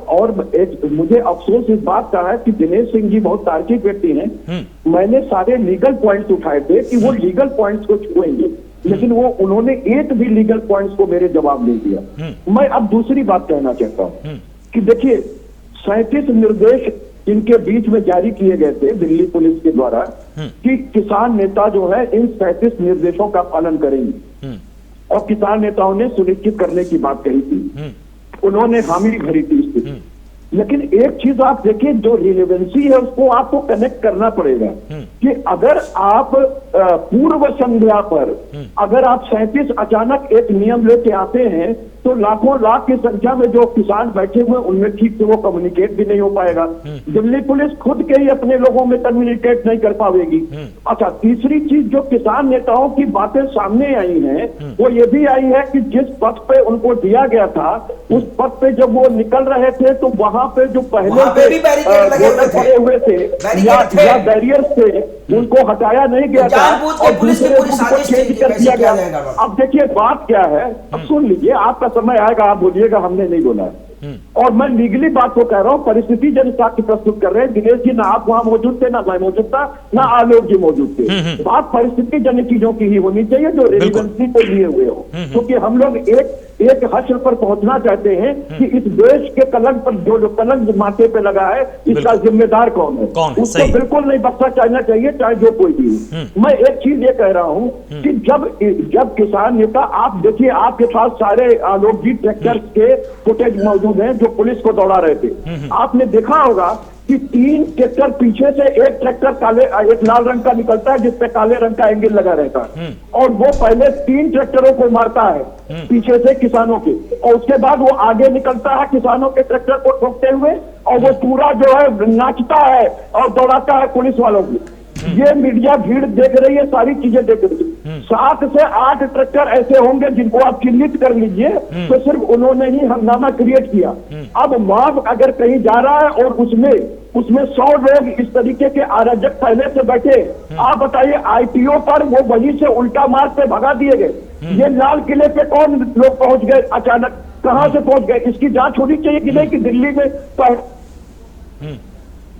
और मुझे अफसोस इस बात का है कि दिनेश सिंह जी बहुत तार्किक व्यक्ति हैं। मैंने सारे लीगल पॉइंट्स उठाए थे कि वो लीगल पॉइंट्स को छुएंगे, लेकिन वो उन्होंने एक भी लीगल पॉइंट्स को मेरे जवाब नहीं दिया। मैं अब दूसरी बात कहना चाहता हूँ कि देखिए 37 निर्देश इनके बीच में जारी किए गए थे दिल्ली पुलिस के द्वारा कि किसान नेता जो है इन 37 निर्देशों का पालन करेंगे, और किसान नेताओं ने सुनिश्चित करने की बात कही थी, उन्होंने हामी भरी थी इससे। लेकिन एक चीज आप देखिए, जो रिलेवेंसी है उसको आपको कनेक्ट करना पड़ेगा कि अगर आप पूर्व संध्या पर अगर आप 37 अचानक एक नियम लेके आते हैं तो लाखों लाख की संख्या में जो किसान बैठे हुए उनमें ठीक से वो कम्युनिकेट भी नहीं हो पाएगा। दिल्ली पुलिस खुद के ही अपने लोगों में कम्युनिकेट नहीं कर पाएगी। अच्छा, तीसरी चीज जो किसान नेताओं की बातें सामने आई हैं वो ये भी आई है कि जिस पथ पे उनको दिया गया था उस पथ पे जब वो निकल रहे थे तो वहां पे जो पहले खड़े हुए थे या बैरियर्स थे उनको हटाया नहीं गया था और दूसरे उनको चेंज कर दिया गया। अब देखिए बात क्या है, अब सुन लीजिए, आपका समय आएगा आप बोलिएगा हमने नहीं बोला। और मैं लीगली बात को कह रहा हूँ, परिस्थिति जन साक्ष्य प्रस्तुत कर रहे हैं। दिनेश जी ना आप वहां मौजूद थे, ना मैं मौजूद था, ना आलोक जी मौजूद थे। बात परिस्थिति जन चीजों की ही होनी चाहिए जो रेलिवेंसी को लिए हुए हो, क्योंकि हम लोग एक हश्र पर पहुंचना चाहते हैं कि इस देश के कलंक पर जो कलंक माथे पे लगा है इसका जिम्मेदार कौन है, उसको बिल्कुल नहीं बख्शा जाना चाहिए, चाहे जो कोई भी हो। मैं एक चीज ये कह रहा हूं कि जब किसान नेता, आप देखिए आपके पास सारे आलोक जी ट्रैक्टर के फुटेज मौजूद हैं जो पुलिस को दौड़ा रहे थे। आपने देखा होगा कि 3 ट्रैक्टर पीछे से एक ट्रैक्टर एक लाल रंग का निकलता है जिसपे काले रंग का एंगल लगा रहता है, और वो पहले 3 ट्रैक्टरों को मारता है पीछे से किसानों के, और उसके बाद वो आगे निकलता है किसानों के ट्रैक्टर को ठोकते हुए, और वो पूरा जो है नाचता है और दौड़ाता है पुलिस वालों को। ये मीडिया भीड़ देख रही है, सारी चीजें देख रही है। 7 से 8 ट्रैक्टर ऐसे होंगे जिनको आप चिन्हित कर लीजिए, तो सिर्फ उन्होंने ही हंगामा क्रिएट किया। अब मॉब अगर कहीं जा रहा है और उसमें 100 लोग इस तरीके के अराजक पहले से बैठे, आप बताइए आईटीओ पर वो वहीं से उल्टा मार्ग पे भगा दिए गए। ये लाल किले पे कौन लोग पहुंच गए, अचानक कहां से पहुंच गए, इसकी जांच होनी चाहिए कि नहीं कि दिल्ली में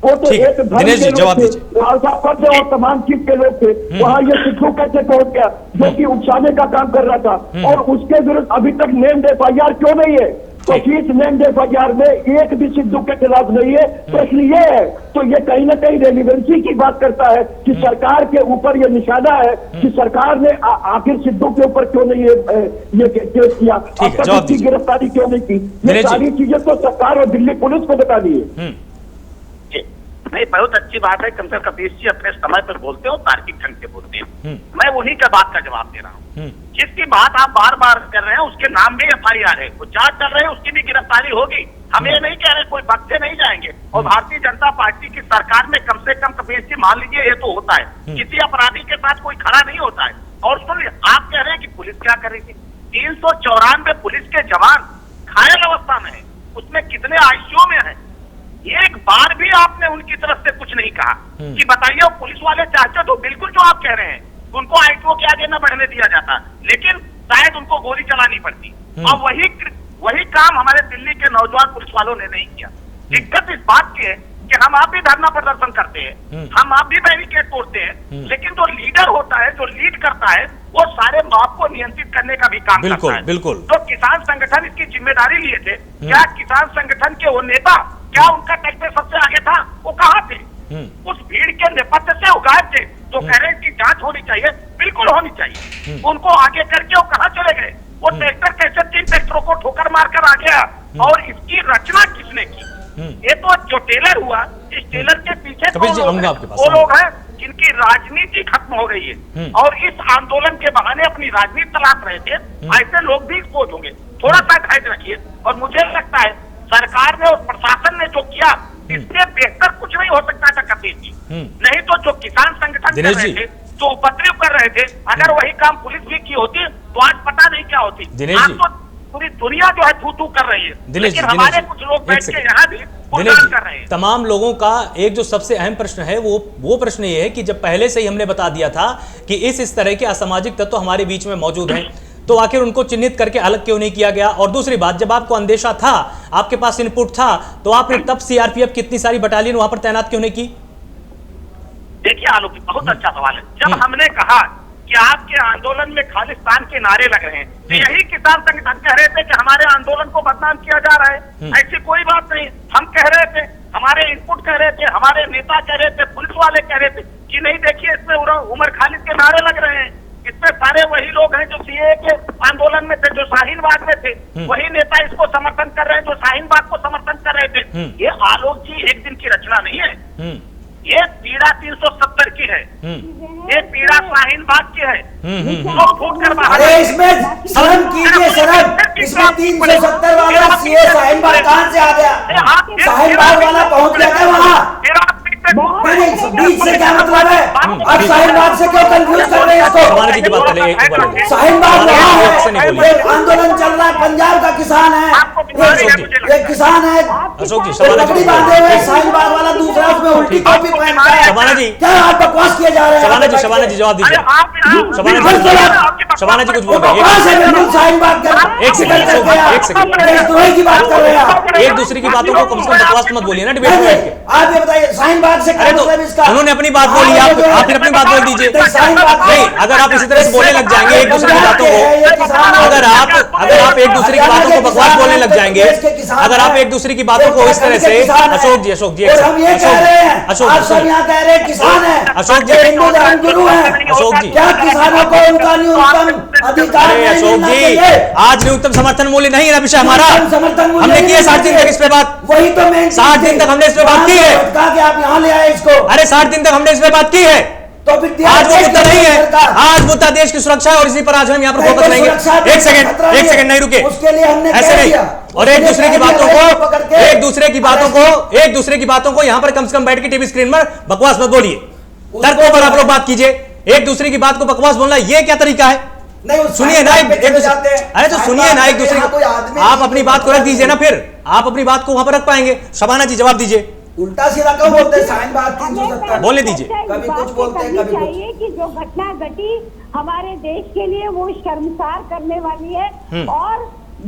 वो तो एक धर्म के लोग थे, खालसा पंथ और तमाम चीज के लोग थे, वहां ये सिद्धू कैसे पहुंच गया जो कि उकसाने का काम कर रहा था, और उसके विरुद्ध अभी तक नेम्ड FIR क्यों नहीं है? तो किस नेम्ड FIR में एक भी सिद्धू के खिलाफ नहीं है? प्रश्न ये है। तो ये कहीं ना कहीं रेलिवेंसी की बात करता है कि सरकार के ऊपर ये निशाना है कि सरकार ने आखिर सिद्धू के ऊपर क्यों नहीं ये केस किया, अब तक उसकी गिरफ्तारी क्यों नहीं की? ये सारी चीजें तो सरकार और दिल्ली पुलिस को बतानी है। नहीं, बहुत अच्छी बात है, कम से कम कपीश जी अपने समय पर बोलते हो, तार्किक ढंग से बोलते हैं। मैं वही का बात का जवाब दे रहा हूँ। जिसकी बात आप बार बार कर रहे हैं उसके नाम में FIR है, वो जांच कर रहे हैं, उसकी भी गिरफ्तारी होगी। हम ये नहीं कह रहे कोई बख्शे नहीं जाएंगे, और भारतीय जनता पार्टी की सरकार में कम से कम कपीश जी मान लीजिए ये तो होता है, किसी अपराधी के साथ कोई खड़ा नहीं होता है। और सुनिए, आप कह रहे हैं कि पुलिस क्या कर रही थी? 394 पुलिस के जवान घायल अवस्था में है, उसमें कितने ICU में है? एक बार भी आपने उनकी तरफ से कुछ नहीं कहा कि बताइए पुलिस वाले चाहते तो बिल्कुल जो आप कह रहे हैं उनको ITO के आगे न बढ़ने दिया जाता, लेकिन शायद उनको गोली चलानी पड़ती। और वही काम हमारे दिल्ली के नौजवान पुलिस वालों ने नहीं किया। दिक्कत इस बात की है कि हम आप भी धरना प्रदर्शन करते हैं, हम आप भी बैरिकेड तोड़ते हैं, लेकिन जो लीडर होता है, जो लीड करता है, वो सारे मॉब को नियंत्रित करने का भी काम करता है। बिल्कुल। तो किसान संगठन इसकी जिम्मेदारी लिए थे, क्या किसान संगठन के वो नेता, क्या उनका टैक्टर सबसे आगे था? वो कहाँ थे? उस भीड़ के नेपथ्य से वो गायब थे। तो कह रहे हैं कि जांच होनी चाहिए, बिल्कुल होनी चाहिए। उनको आगे करके वो कहाँ चले गए? वो ट्रैक्टर कैसे 3 ट्रैक्टरों को ठोकर मारकर आ गया? और इसकी रचना किसने की? ये तो जो टेलर हुआ, इस टेलर के पीछे वो लोग हैं जिनकी राजनीति खत्म हो गई है और इस आंदोलन के बहाने अपनी राजनीति तलाश रहे थे, ऐसे लोग भी एक्सपोज होंगे। थोड़ा सा धैर्य रखिए। और मुझे लगता है सरकार ने और प्रशासन ने जो किया इससे बेहतर कुछ नहीं हो सकता था कपील जी। नहीं तो जो किसान संगठन कर रहे थे, जो उपद्रव कर रहे थे, अगर वही काम पुलिस भी की होती तो आज पता नहीं क्या होती। आज तो पूरी दुनिया जो है थू कर रही है, लेकिन हमारे कुछ लोग बैठ के यहाँ भी कर रहे हैं। तमाम लोगों का एक जो सबसे अहम प्रश्न है वो प्रश्न ये है कि जब पहले से ही हमने बता दिया था कि इस तरह के असामाजिक तत्व हमारे बीच में मौजूद हैं, तो आखिर उनको चिन्हित करके अलग क्यों नहीं किया गया? और दूसरी बात, जब आपको अंदेशा था, आपके पास इनपुट था, तो आपने तब सीआरपीएफ की इतनी सारी बटालियन वहां पर तैनात क्यों नहीं की? देखिए आलोक, बहुत अच्छा सवाल है। जब हमने कहा कि आपके आंदोलन में खालिस्तान के नारे लग रहे हैं, तो यही किसान संगठन कह रहे थे कि हमारे आंदोलन को बदनाम किया जा रहा है। ऐसी कोई बात नहीं। हम कह रहे थे, हमारे इनपुट कह रहे थे, हमारे नेता कह रहे थे, पुलिस वाले कह रहे थे कि नहीं देखिए इसमें उमर खालिद के नारे लग रहे हैं। इसमें सारे वही लोग हैं जो सीए के आंदोलन में थे, जो शाहीन बाग में थे, वही नेता इसको समर्थन कर रहे हैं जो शाहीन बाग को समर्थन कर रहे थे। ये आलोक जी एक दिन की रचना नहीं है, ये पीड़ा 370 की है, ये पीड़ा शाहीन बाग की है। लोग फूट कर बाहर। अरे इसमें शर्म कीजिए, शर्म। इसमें 370 वाला सीए शाहीन बाग कहां से आ गया? शाहीन बाग वाला पहुंच गया था वहां। बीच से क्या मतलब है? अब शाहीन बाग से क्यों कंफ्यूज कर रहे हैं इसको? शाहीन बाग वहाँ है, आंदोलन चल रहा है, पंजाब का किसान है, एक किसान है अशोक जी, लकड़ी बांधे हुए, शाहीन बाग वाला दूसरा उसमें उल्टी टोपी पहनता है। शबाना जी, क्या आप बकवास किए जा रहे हैं? शबाना जी जवाब दीजिए। शबाना जी कुछ बोल रहे हैं। शाहीन बाग एक सेकंड की बात कर रहे हैं। एक दूसरे की बातों को कम से कम बकवास मत बोलिए ना डिबेट में बैठ के। आप ये बताइए शाहीन बाग से क्या मतलब इसका? उन्होंने अपनी बात बोली, आप फिर अपनी बात बोल दीजिए। नहीं, अगर आप इसी तरह से बोलने लग जाएंगे एक दूसरे की बातों को, अगर आप एक दूसरे की बातों को बकवास बोलने लग जाएंगे, अगर आप एक दूसरे की बातों को इस तरह से, अशोक जी हम ये कह रहे हैं, आप सब यहाँ कह रहे हैं किसान है, अशोक जी, हिंदू धर्म गुरु है, अशोक जी, क्या किसानों को उनका न्यूनतम अधिकार नहीं अशोक मिलना जी, चाहिए? आज न्यूनतम समर्थन मूल्य नहीं है विषय हमारा। हमने किया 60 दिन तक इस पे बात, वही तो मैं 60 दिन तक हमने इस पे बात की है। कि आप यहाँ ले आए इसको। अरे 60 दिन तक हमने इस पे बात की है, तो फिर आज वो मुद्दा नहीं है। आज मुद्दा देश की सुरक्षा है और इसी पर आज हम यहाँ पर फोकस करेंगे। एक सेकंड नहीं रुके, उसके लिए हमने ऐसे नहीं। और एक दूसरे की बातों को यहाँ पर कम से कम बैठ के टीवी स्क्रीन पर बकवास मत बोलिए, तर्कों पर आप लोग बात कीजिए। एक दूसरे की बात को बकवास बोलना ये क्या तरीका है? सुनिए ना, अरे तो सुनिए ना एक दूसरे को, आप अपनी बात को रख दीजिए ना, फिर आप अपनी बात को वहां पर रख पाएंगे। शबाना जी जवाब दीजिए। उल्टा सीधा क्यों बोलते हैं? शाहीन बाग 370 बोलने दीजिए। कभी कुछ बोलते हैं, कभी चाहिए कि जो घटना घटी हमारे देश के लिए वो शर्मसार करने वाली है और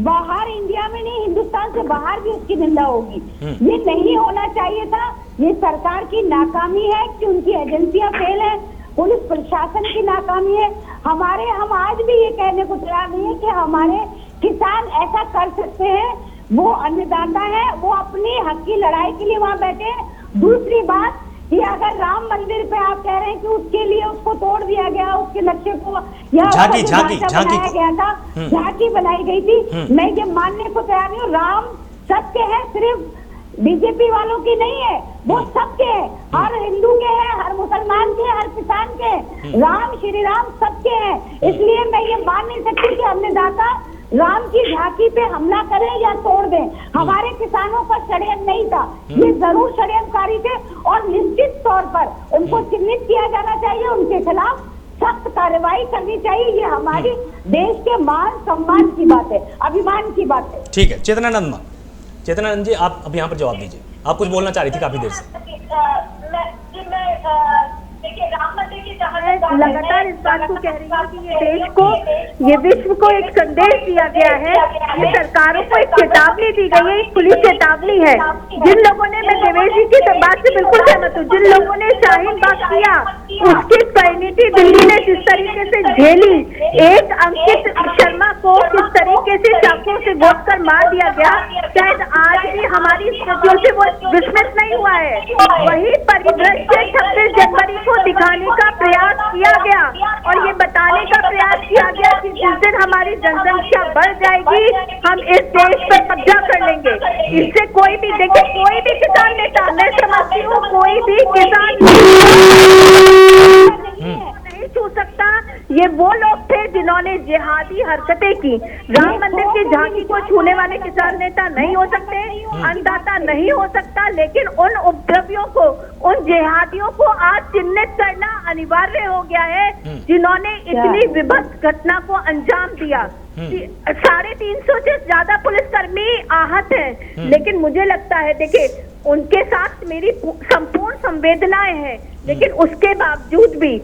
बाहर इंडिया में नहीं, हिंदुस्तान से बाहर भी उसकी निंदा होगी। ये नहीं होना चाहिए था। ये सरकार की नाकामी है कि उनकी एजेंसियां फेल है, पुलिस प्रशासन की नाकामी है। हम आज भी ये कहने को तैयार नहीं है कि हमारे किसान ऐसा कर सकते हैं। वो अन्नदाता है, वो अपनी हक की लड़ाई के लिए वहाँ बैठे हैं। दूसरी बात, ये अगर राम मंदिर पे आप कह रहे हैं कि उसके लिए उसको तोड़ दिया गया, उसके नक्शे को या झांकी बनाया गया था, झांकी बनाई गई थी, मैं ये मानने को तैयार नहीं हूँ। राम सबके है, सिर्फ बीजेपी वालों की नहीं है, वो सबके है, हर हिंदू के हैं, हर मुसलमान के, हर किसान के, राम श्री राम सबके हैं। इसलिए मैं ये मान नहीं सकती कि अन्नदाता राम की झांकी पे हमला करें या तोड़ दें। हमारे किसानों का षड्यंत्र नहीं था, ये जरूर षड्यंत्रकारी थे और निश्चित तौर पर उनको चिन्हित किया जाना चाहिए, उनके खिलाफ सख्त कार्रवाई करनी चाहिए। ये हमारे देश के मान सम्मान की बात है, अभिमान की बात है। ठीक है, चेतनानंद जी आप अब यहाँ पर जवाब दीजिए। आप कुछ बोलना चाह रही थी काफी देर से। लगातार इस बात को कह रही हूँ कि ये देश को, ये विश्व को एक संदेश दिया गया है, ये सरकारों को एक चेतावनी दी गई है, एक पुलिस चेतावनी है। जिन लोगों ने, मैं देवेश जी की बात से बिल्कुल सहमत हूँ, जिन लोगों ने शाहीन बाग किया उसकी परिणति दिल्ली ने जिस तरीके से झेली, एक अंकित शर्मा को किस तरीके से चाकू से घोंप कर मार दिया गया, शायद आज भी हमारी स्थितियों से वो विस्मित नहीं हुआ है। वही परिदृश्य 26 जनवरी को दिखाने का प्रयास किया गया और ये बताने का प्रयास किया गया कि जिस दिन हमारी जनसंख्या बढ़ जाएगी हम इस देश पर कब्जा कर लेंगे। इससे कोई भी, देखिए कोई भी किसान नेता, मैं समझती हूँ कोई भी किसान ये वो लोग थे जिन्होंने जिहादी हरकतें की। राम मंदिर की झांकी को छूने वाले किसान नेता नहीं हो सकते, अन्नदाता नहीं हो सकता, लेकिन उन उपद्रवियों को, उन जिहादियों को आज चिन्हित करना अनिवार्य हो गया है जिन्होंने इतनी विभत्स घटना को अंजाम दिया। 350 से ज्यादा पुलिसकर्मी आहत हैं, लेकिन मुझे लगता है, देखिए, उनके साथ मेरी संपूर्ण संवेदनाएं हैं, लेकिन उसके बावजूद भी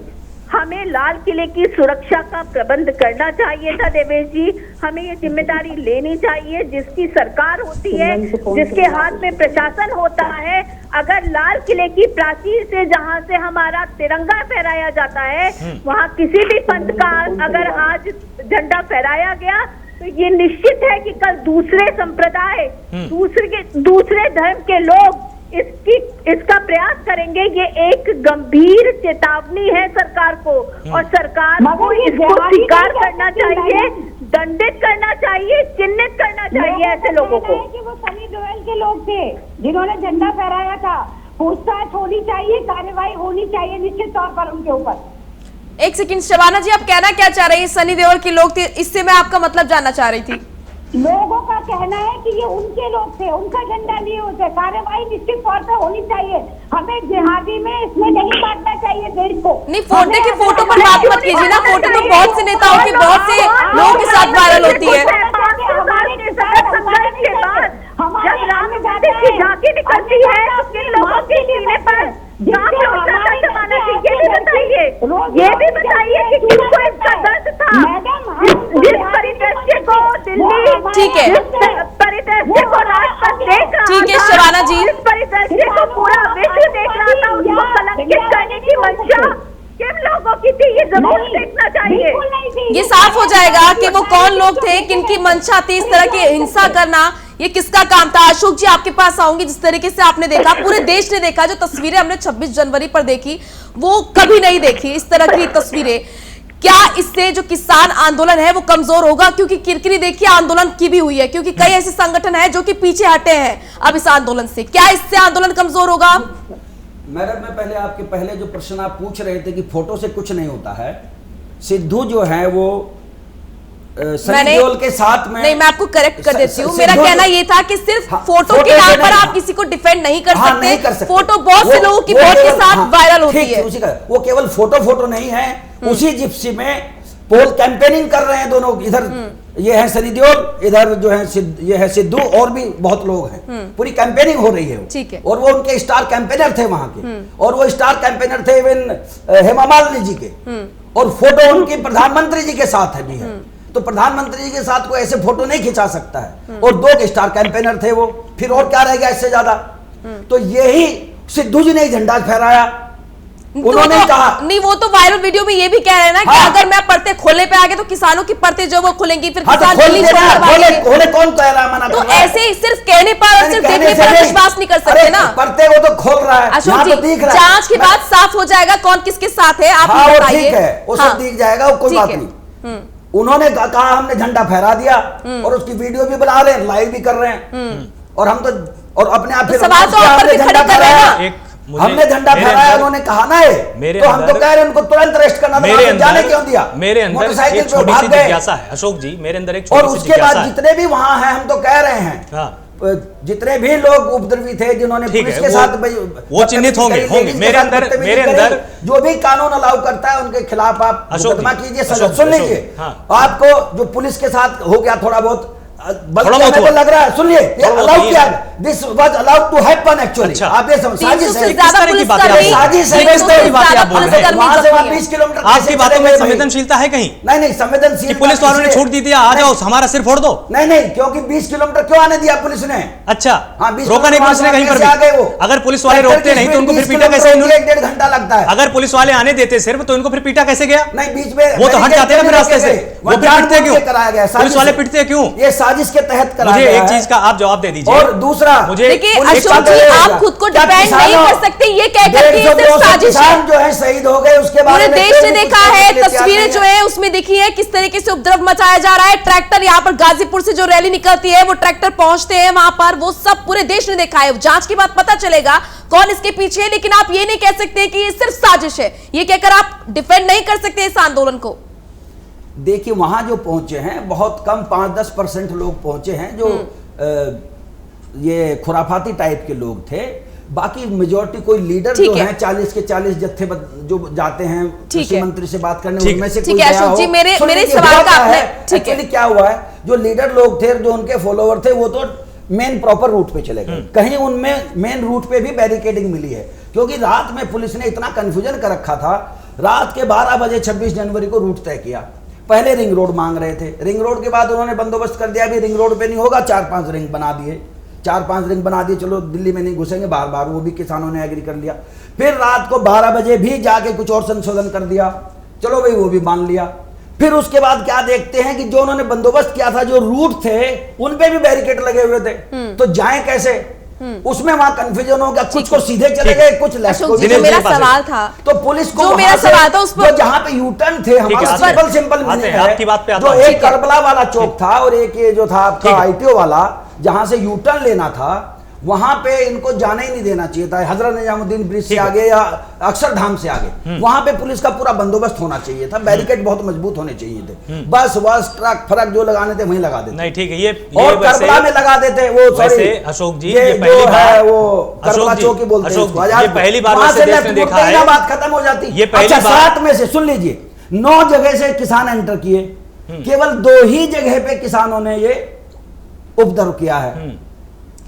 हमें लाल किले की सुरक्षा का प्रबंध करना चाहिए था। देवेश जी, हमें ये जिम्मेदारी लेनी चाहिए। जिसकी सरकार होती है, जिसके हाथ में प्रशासन होता है, अगर लाल किले की प्राचीर से, जहां से हमारा तिरंगा फहराया जाता है, वहां किसी भी पंथ का अगर आज झंडा फहराया गया, तो ये निश्चित है कि कल दूसरे संप्रदाय, दूसरे धर्म के लोग इसका प्रयास करेंगे। ये एक गंभीर चेतावनी है सरकार को, और सरकार को इसको स्वीकार करना चाहिए, दंडित करना चाहिए, चिन्हित करना चाहिए ऐसे लोगों को। कि वो सनी देओल के लोग थे जिन्होंने झंडा फहराया था, पूछताछ होनी चाहिए, कार्रवाई होनी चाहिए निश्चित तौर पर उनके ऊपर। एक सेकंड शबाना जी, आप कहना क्या चाह रही हैं? सनी देओल के लोग थे, इससे मैं आपका मतलब जानना चाह रही थी। लोगों का कहना है कि ये उनके लोग थे, उनका झंडा लिए होते, कार्रवाई निश्चित तौर पर होनी चाहिए। हमें जिहादी में इसमें नहीं बांटना चाहिए देश को। नहीं, फोटो की फोटो पर बात मत कीजिए ना, फोटो तो बहुत से नेताओं की, बहुत से लोगों के साथ वायरल होती है। जब राम मंदिर की झांकी निकलती है तो किन लोगों के सीने पर ये भी बताइए कि किसको इसका दर्द था। जिस परिदृश्य को दिल्ली, ठीक है, परिदृश्य को राजपथ देखा, ठीक है शबाना जी, इस परिदृश्य को पूरा विश्व देख रहा था, उसको कलंकित करने की मंशा किन लोगों की थी, ये जरूर देखना चाहिए। ये साफ हो जाएगा कि वो कौन लोग थे, किनकी मंशा थी इस तरह की हिंसा करना, ये किसका काम था। अशोक जी, आपके पास आऊंगी। जिस तरीके से आपने देखा, पूरे देश ने देखा, जो तस्वीरें हमने 26 जनवरी पर देखी वो कभी नहीं देखी इस तरह की तस्वीरें। क्या इससे जो किसान आंदोलन है वो कमजोर होगा? क्योंकि किरकिरी देखिए आंदोलन की भी हुई है, क्योंकि कई ऐसे संगठन है जो कि पीछे हटे हैं अब इस आंदोलन से। क्या इससे आंदोलन कमजोर होगा? मैडम, मैं पहले आपके पहले जो प्रश्न आप पूछ रहे थे कि फोटो से कुछ नहीं होता है, सिद्धू जो है वो सनी देओल के साथ में, नहीं, मैं आपको करेक्ट कर देती हूँ। मेरा कहना ये था कि सिर्फ फोटो के नाम पर आप किसी को डिफेंड नहीं कर सकते। फोटो बहुत से लोगों की वोट के साथ वायरल होती है। उसी का वो केवल फोटो नहीं है, उसी जिप्सी में पोल कैंपेनिंग कर रहे हैं दोनों। इधर ये है सनी देओल, इधर जो है ये है सिद्धू, और भी बहुत लोग हैं। पूरी कैंपेनिंग हो रही है, ठीक है। और वो उनके स्टार कैंपेनर थे वहां के, और वो स्टार कैंपेनर थे इवन हेमा मालिनी जी के, और फोटो उनकी प्रधानमंत्री जी के साथ है भी है। तो प्रधानमंत्री जी के साथ कोई ऐसे फोटो नहीं खिंचा सकता है, और 2 स्टार कैंपेनर थे वो, फिर और क्या रह गया इससे ज्यादा। तो यही सिद्धू जी ने झंडा फहराया, उन्होंने कहा नहीं, वो तो वायरल वीडियो में ये भी कह रहे हैं ना कि अगर मैं परते खोले पे आ गए तो किसानों की परते जो वो खोलेंगी, फिर किसान खोले कौन कह रहा है? मना तो ऐसे ही सिर्फ कहने पर और सिर्फ देखने पर विश्वास नहीं कर सकते ना। परते वो तो खोल रहा है, अशोक जी, जांच के बाद साफ हो जाएगा कौन किसके साथ है। आप बताइए। ठीक है, वो सब दिख जाएगा, कोई बात नहीं। उन्होंने कहा हमने झंडा फहरा दिया, और उसकी वीडियो भी बना रहे हैं, लाइव भी कर रहे हैं, और हम तो और अपने आप सवाल तो आप पर भी खड़े कर रहे हैं। हमने झंडा फहराया, उन्होंने कहा ना है, तो हम तो कह रहे हैं उनको तुरंत अरेस्ट करना था, जाने क्यों दिया? मेरे अंदर एक छोटी सी जिज्ञासा है अशोक जी, मेरे अंदर एक और उसके बाद जितने भी वहां हैं, हम तो कह रहे हैं जितने भी लोग उपद्रवी थे, जिन्होंने पुलिस के साथ वो चिन्हित होंगे। मेरे अंदर जो भी कानून अलाउ करता है उनके खिलाफ आप मुकदमा कीजिए। सुन लीजिए, आपको जो पुलिस के साथ हो गया थोड़ा बहुत लग रहा है, सुनिए, ये अलाउ किया, this was allowed to happen actually. आप ये साजिश है, साजिश है, वहां से 20 किलोमीटर। आपकी बातों में संवेदनशीलता है कहीं? नहीं, संवेदनशील पुलिस वालों ने छूट दी थी, आ जाओ हमारा सिर फोड़ दो। नहीं, क्योंकि 20 किलोमीटर क्यों आने दिया पुलिस ने? अच्छा, हाँ, रोका नहीं पुलिस ने कहीं पर भी? अगर पुलिस वाले रोकते नहीं तो उनको फिर पीटा कैसे? 1.5 घंटा लगता है। अगर पुलिस वाले आने देते सिर्फ तो इनको फिर पीटा कैसे गया? नहीं, बीच में वो तो हट जाते हैं फिर रास्ते से। वो पिटते क्यों? पुलिस वाले पिटते क्यों? ये साजिश के तहत कराया मुझे गया एक है। चीज का आप जवाब दे दीजिए। और दूसरा, मुझे देखिए अशोक जी, आप खुद को डिफेंड नहीं कर सकते ये कहकर कि ये सिर्फ साजिश है। जो है शहीद हो गए, उसके बाद पूरे देश ने देखा है, तस्वीरें जो है उसमें देखी है किस तरीके से उपद्रव मचाया जा रहा है। ट्रैक्टर यहाँ पर गाजीपुर से जो रैली निकलती है, वो ट्रैक्टर पहुंचते हैं वहां पर, वो सब पूरे देश ने देखा है। जांच के बाद पता चलेगा कौन इसके पीछे है, लेकिन आप ये नहीं कह सकते कि ये सिर्फ साजिश है। ये कहकर आप डिफेंड नहीं कर सकते इस आंदोलन को। देखिए वहां जो पहुंचे हैं बहुत कम 5-10% लोग पहुंचे हैं जो ये खुराफाती टाइप के लोग थे। बाकी मेजोरिटी कोई लीडर जो है 40 के 40 जत्थे जो जाते हैं कृषि मंत्री से बात करने, उनमें से कोई गया हो। जी, मेरे सवाल का आपने एक्चुअली क्या हुआ है, जो लीडर लोग थे जो उनके फॉलोवर थे वो तो मेन प्रॉपर रूट पे चले गए, कहीं उनमें मेन रूट पे भी बैरिकेडिंग मिली है, क्योंकि रात में पुलिस ने इतना कंफ्यूजन कर रखा था। रात के 12 बजे 26 जनवरी को रूट तय किया। पहले रिंग रोड मांग रहे थे, रिंग रोड के बाद उन्होंने बंदोबस्त कर दिया भी रिंग रोड पे नहीं होगा, 4-5 रिंग बना दिए, 4-5 रिंग बना दिए, चलो दिल्ली में नहीं घुसेंगे बार बार, वो भी किसानों ने एग्री कर लिया। फिर रात को 12 बजे भी जाके कुछ और संशोधन कर दिया, चलो भाई वो भी मान लिया। फिर उसके बाद क्या देखते हैं कि जो उन्होंने बंदोबस्त किया था, जो रूट थे उन पे भी बैरिकेड लगे हुए थे, तो जाएं कैसे, उसमें वहां कंफ्यूजन हो गया, कुछ को सीधे चले गए, कुछ लेफ्ट को। जो मेरा सवाल था, तो पुलिस को जो मेरा सवाल था उस पर जहां पे यूटर्न थे हमारा सिंपल आपकी बात पे जो एक करबला वाला चौक था और एक ये जो था आपका आईटीओ वाला जहां से यूटर्न लेना था, वहां पे इनको जाने ही नहीं देना चाहिए था। हजरत निजामुद्दीन ब्रिज से आगे या अक्षरधाम से आगे वहां पे पुलिस का पूरा बंदोबस्त होना चाहिए था, बैरिकेड बहुत मजबूत होने चाहिए थे, बस ट्रक फरक जो लगाने थे वहीं लगा देते। नहीं ठीक है, ये और करबला में लगा देते वो। वैसे अशोक जी ये पहली बार है वो करबला चौकी बोलते हैं इसको, ये पहली बार वैसे देश में देखा है, बात खत्म हो जाती। ये पहली बार 7 में से सुन लीजिए 9 जगह से किसान एंटर किए, केवल 2 ही जगह पे किसानों ने ये उपद्रव किया है।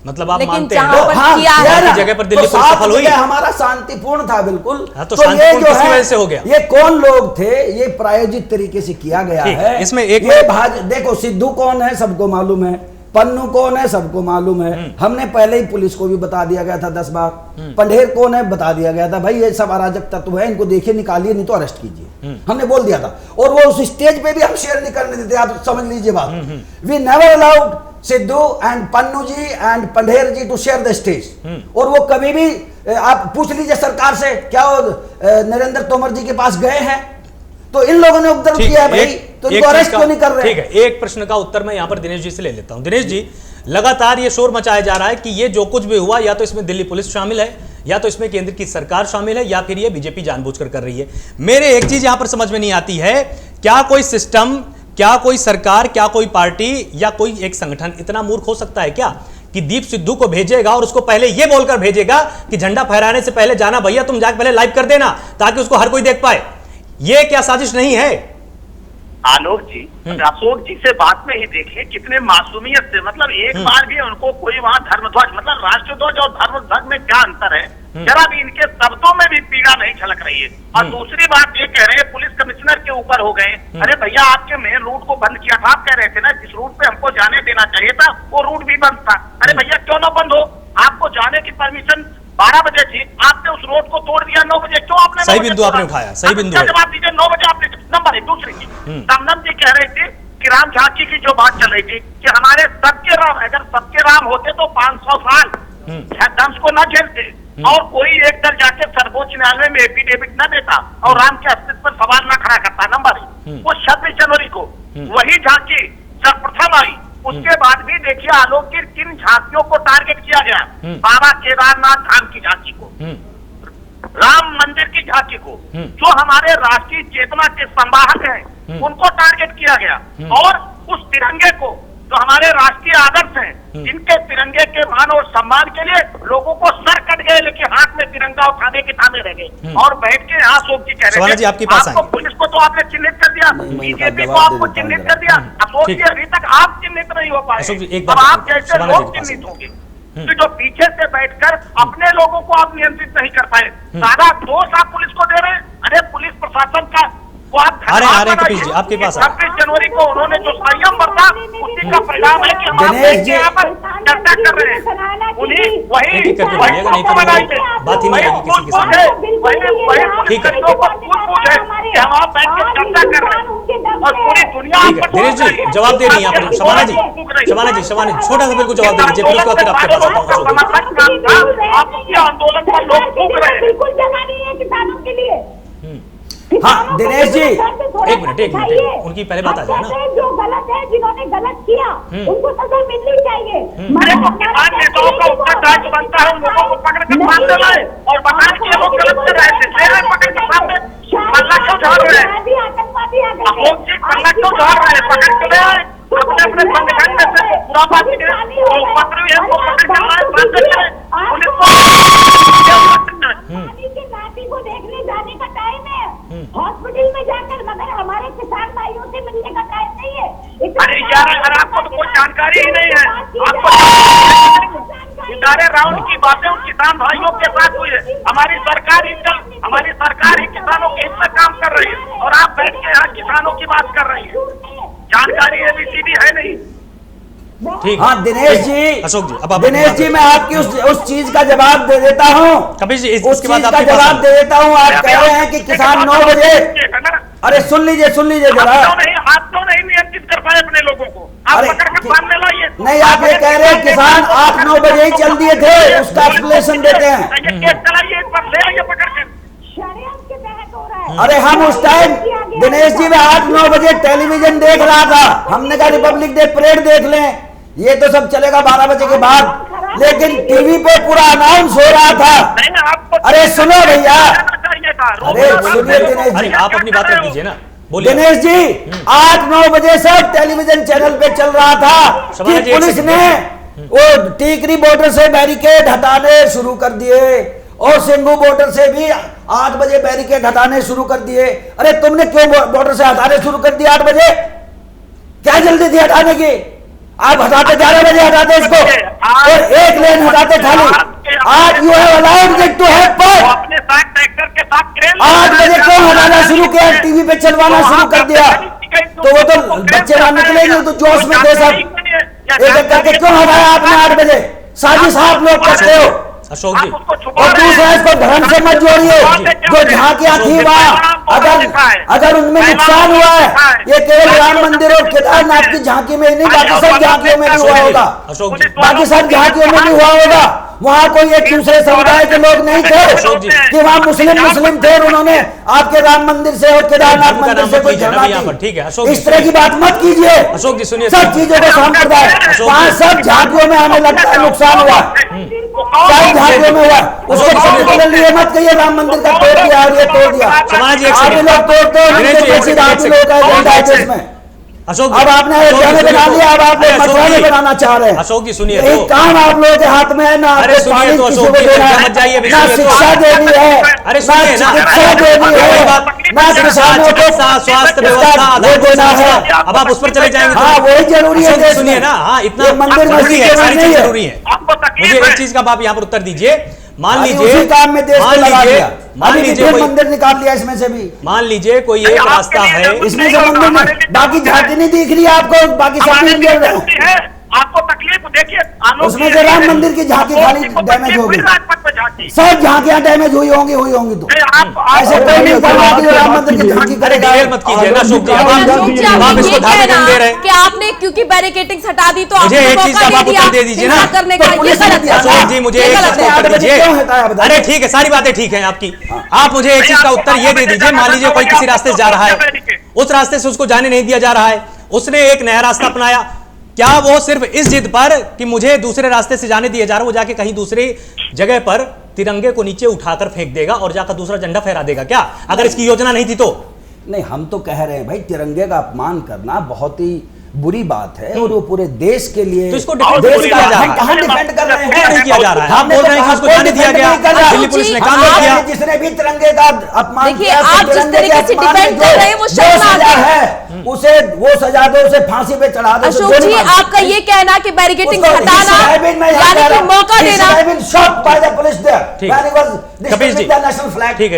मतलब आप लेकिन मानते हैं जगह पर दिल्ली पुलिस सफल हुई, हमारा शांतिपूर्ण था बिल्कुल। तो ये जो है वजह से हो गया, ये कौन लोग थे, ये प्रायोजित तरीके से किया गया है। इसमें एक देखो सिद्धू कौन है सबको मालूम है, पन्नू कौन है सबको मालूम है, हमने पहले ही पुलिस को भी बता दिया गया था 10 बार। पंडेर कौन है बता दिया गया था, भाई ये सब अराजक तत्व है, इनको देखिए निकालिए नहीं तो अरेस्ट कीजिए, हमने बोल दिया था। और वो उस स्टेज पे भी हम शेयर नहीं करने देते, आप समझ लीजिए बात। We never allowed Sidhu and Pannu ji and Pander ji to share the stage. और वो कभी भी आप पूछ लीजिए सरकार से, क्या वो नरेंद्र तोमर जी के पास गए हैं? तो इन लोगों ने उपद्रव किया है भाई, तो इनको अरेस्ट क्यों नहीं कर रहे? ठीक है, एक प्रश्न का उत्तर मैं यहां पर दिनेश जी से ले लेता हूं। दिनेश जी, लगातार ये शोर मचाया जा रहा है कि ये जो कुछ भी हुआ, या तो इसमें दिल्ली पुलिस शामिल है, या तो इसमें केंद्र की सरकार शामिल है, या फिर ये बीजेपी जानबूझकर कर रही है। मेरे एक चीज यहां पर समझ में नहीं आती है, क्या कोई सिस्टम, क्या कोई सरकार, क्या कोई पार्टी या कोई एक संगठन इतना मूर्ख हो सकता है क्या कि दीप सिद्धू को भेजेगा और उसको पहले यह बोलकर भेजेगा कि झंडा फहराने से पहले जाना भैया तुम जाके पहले लाइव कर देना ताकि उसको हर कोई देख पाए? ये क्या साजिश नहीं है? आलोक जी, अशोक जी से बात में ही देखिए कितने मासूमियत से, मतलब एक बार भी उनको कोई वहाँ धर्मध्वज, मतलब राष्ट्रध्वज और धर्मध्वज में क्या अंतर है, जरा भी इनके शब्दों में भी पीड़ा नहीं झलक रही है। और दूसरी बात ये कह रहे हैं पुलिस कमिश्नर के ऊपर हो गए। अरे भैया आपके मेन रूट को बंद किया था, आप कह रहे थे ना जिस रूट पे हमको जाने देना चाहिए था वो रूट भी बंद था। अरे भैया क्यों ना बंद हो, आपको जाने की परमिशन 12 बजे थी, आपने उस रोड को तोड़ दिया 9 बजे, क्यों आपने? सही बिंदु आपने उठाया, सही बिंदु है। जवाब दीजिए, 9 बजे आपने। नंबर 1, दूसरी चीज दमदम जी कह रहे थे कि राम झांकी की जो बात चल रही थी कि हमारे सबके राम, अगर सबके राम होते तो 500 साल दंश को न झेलते और कोई एक दल जाके सर्वोच्च न्यायालय में एफिडेविट न देता और राम के अस्तित्व पर सवाल न खड़ा करता। नंबर 1, वो 26 जनवरी को वही झांकी सर्वप्रथम आई, उसके बाद भी देखिए आलोक की किन झांकियों को टारगेट किया गया, बाबा केदारनाथ धाम की झांकी को, राम मंदिर की झांकी को, जो हमारे राष्ट्रीय चेतना के संवाहक हैं उनको टारगेट किया गया, और उस तिरंगे को जो हमारे राष्ट्रीय आदर्श हैं, जिनके तिरंगे के मान और सम्मान के लिए लोगों को सर कट गए लेकिन हाथ में तिरंगा उठाने के थामे रह गए और बैठ के यहाँ अशोक जी कह रहे थे आपको पुलिस को तो आपने चिन्हित कर दिया, बीजेपी को आपको चिन्हित कर दिया, अशोक जी अभी तक आप चिन्हित नहीं हो पाए, अब आप जैसे लोग चिन्हित होंगे कि जो पीछे से बैठकर अपने लोगों को आप नियंत्रित नहीं कर पाए। सारा दोष आप पुलिस को दे रहे हैं। अरे पुलिस प्रशासन का आपके पास 26 जनवरी को उन्होंने जो संयम बरता उसी का परिणाम है कि हम यहाँ पर चर्चा कर रहे हैं। उन्हीं वही बनाई थे, बात ही नहीं आएगी किसी के सामने। ठीक है, हम आप बैठ के चर्चा कर रहे हैं और पूरी दुनिया दिनेश जी जवाब दे रही है। शबाना जी छोटा सा बिल्कुल जवाब दे दीजिए, फिर उसके बाद आपके पास आपके आंदोलन पर लोग फूक रहे हैं। बिल्कुल जगह नहीं है किसानों के लिए। हाँ दिनेश जी एक मिनट उनकी पहले बात आ जाए ना। जो गलत है, जिन्होंने गलत किया उनको सजा मिलनी चाहिए। किसान नेताओं का उत्तरदायित्व बनता है उन लोगों को पकड़ कर सामने लाए और बताएं कि वो गलत कर रहे थे, ले आए पकड़ के सामने। पल्ला क्यों झाड़ रहे हैं? अशोक जी पल्ला क्यों भाग रहे हैं? पकड़ के ले आए अपने अपने संगठन में से खुराबाजी के उपद्रवी है वो पकड़ के लाए, बंद करें पुलिस को। पानी की नाटी को देखने जाने का टाइम है, हॉस्पिटल में जाकर, मगर हमारे किसान भाइयों से मिलने का टाइम नहीं है। अरे यार, अगर आपको तो कोई जानकारी ही नहीं है, आपको सारे राउंड की बातें उन किसान भाइयों के साथ हुई है। हमारी सरकार ही किसानों के हित में काम कर रही है और आप बैठ के यहाँ किसानों की बात कर रही है। जानकारी एबीसीडी है नहीं। ठीक। हाँ दिनेश जी, अशोक जी, अब आप दिनेश जी, मैं आपकी उस चीज का जवाब दे देता हूँ। कपिल जी, उस इसके बाद चीज का आपके पास जवाब दे देता हूँ। आप कह रहे हैं कि किसान 9 बजे, अरे सुन लीजिए जरा। आप तो नहीं नियंत्रित कर पाए अपने लोगों को, आप अरे पकड़ कर सामने लाइए। नहीं, आप ये कह रहे हैं किसान 8-9 बजे ही चल दिए थे, उसका एक्सप्लेनेशन देते हैं। ये केस चलाइए, एक बार ले आइए पकड़ के। षड्यंत्र के तहत हो रहा है। अरे हम उस टाइम दिनेश जी मैं 8-9 बजे टेलीविजन देख रहा था, हमने कहा रिपब्लिक डे परेड देख लें, ये तो सब चलेगा 12 बजे के बाद, लेकिन टीवी पे पूरा अनाउंस हो रहा था। अरे सुनो भैया, अरे सुनिए दिनेश जी, आप अपनी बात रख दीजिए ना, बोलिए। दिनेश जी 8-9 बजे से टेलीविजन चैनल पे चल रहा था कि पुलिस ने वो टीकरी बॉर्डर से बैरिकेड हटाने शुरू कर दिए और सिंगू बॉर्डर से भी 8 बजे बैरिकेड हटाने शुरू कर दिए। अरे तुमने क्यों बॉर्डर से हटाने शुरू कर दिया 8 बजे? क्या जल्दी थी हटाने की? आप हटाते 11 बजे हटाते इसको और एक लेन हटाते खाली। आज you have allowed it to happen. 8 बजे क्यों हटाना शुरू किया, टीवी पे चलवाना शुरू कर दिया? तो वो तो बच्चे वहां निकलेंगे तो जोश में थे सब, एक एक करके क्यों हटाया आपने 8 बजे? साजिश आप लोग करते हो। अशोक जी, और दूसरा इसको धर्म से मत जोड़िए। जो झांकियां थी वहां, अगर उनमें नुकसान हुआ है, ये केवल राम मंदिर और केदारनाथ की झांकी में ही नहीं, बाकी सब झांकियों में भी हुआ होगा, अशोक जी, बाकी सब झांकियों में भी हुआ होगा। वहां कोई एक दूसरे समुदाय के लोग नहीं थे कि वहां मुस्लिम थे और उन्होंने आपके राम मंदिर से और केदारनाथ मंदिर से कोई झगड़ा की। ठीक है अशोक, इस तरह की बात मत कीजिए। अशोक जी सुनिए, सब चीजों को सांप्रदाय, वहां सब झांकियों में हमें लगता है नुकसान हुआ, सब झांकियों में हुआ। उसको पर्टिकुलरली ये मत कहिए राम मंदिर का तोड़ दिया और ये तोड़ दिया। आगे लोग तोड़ते हैं, अशोक अब आपने अयोध्या में बना लिया, अब आप लोग मथुरा में बनाना चाह रहे हैं। अशोक जी सुनिए, एक काम आप लोगों के हाथ में है ना, अरे सुनिए तो अशोक जी, मत जाइए, ना शिक्षा देनी है, अरे ना सुनिए ना, चिकित्सा देनी है, ना किसानों को स्वास्थ्य व्यवस्था देना है। अब आप उस पर चले जाएंगे। हाँ वही जरूरी है देश में। सुनिए ना, हाँ इतना मंदिर जरूरी है, सारी चीज है जरूरी है। मुझे एक चीज का आप यहाँ पर उत्तर दीजिए। मान लीजिए उसी काम में देश को लगा दिया, मान लीजिए कोई मंदिर निकाल लिया इसमें से भी। मान लीजिए कोई एक रास्ता है, इसमें से मंदिर में बाकी झांकी नहीं दिख रही आपको, बाकी सब इंडियन है। आपको तकलीफ देखिए, उसमें से राम मंदिर की झांकी खाली डैमेज हो गई, सब झांकियां डैमेज हुई होंगी तो ऐसे कोई नहीं करवा कि राम मंदिर की झांकी करेगा। मत कीजिए ना अशोक जी, अब आप इसको धागे नहीं दे रहे कि आपने क्योंकि बैरिकेटिंग हटा दी तो मुझे एक चीज का आप उत्तर दे दीजिए ना करने का, ये गलत है। अशोक जी मुझे एक चीज का उत्तर दीजिए। अरे ठीक है, सारी बातें ठीक है आपकी, आप मुझे एक चीज का उत्तर ये दे दीजिए। मान लीजिए कोई किसी रास्ते से जा रहा है, उस रास्ते से उसको जाने नहीं दिया जा रहा है, उसने एक नया रास्ता अपनाया, क्या वो सिर्फ इस जिद पर कि मुझे दूसरे रास्ते से जाने दिया जा रहा है, वो जाके कहीं दूसरी जगह पर तिरंगे को नीचे उठाकर फेंक देगा और जाकर दूसरा झंडा फहरा देगा क्या, अगर इसकी योजना नहीं थी तो? नहीं, हम तो कह रहे हैं भाई तिरंगे का अपमान करना बहुत ही बुरी बात है और वो पूरे देश के लिए, तो इसको डिफेंड किया जा रहा है, कहां डिफेंड कर रहे हैं? नहीं किया जा रहा है, आप बोल रहे हैं कि उसको जाने दिया गया, दिल्ली पुलिस ने काम नहीं किया। जिसने भी तिरंगे का अपमान देखिए, किया, आप जिस तरीके से डिफेंड कर रहे हैं वो शर्मनाक है। उसे वो सजा दो, उसे फांसी पे चढ़ा दो। अशोक जी, आपका ये कहना कि बैरिकेटिंग हटाना यानी कि मौका देना, कपिल जी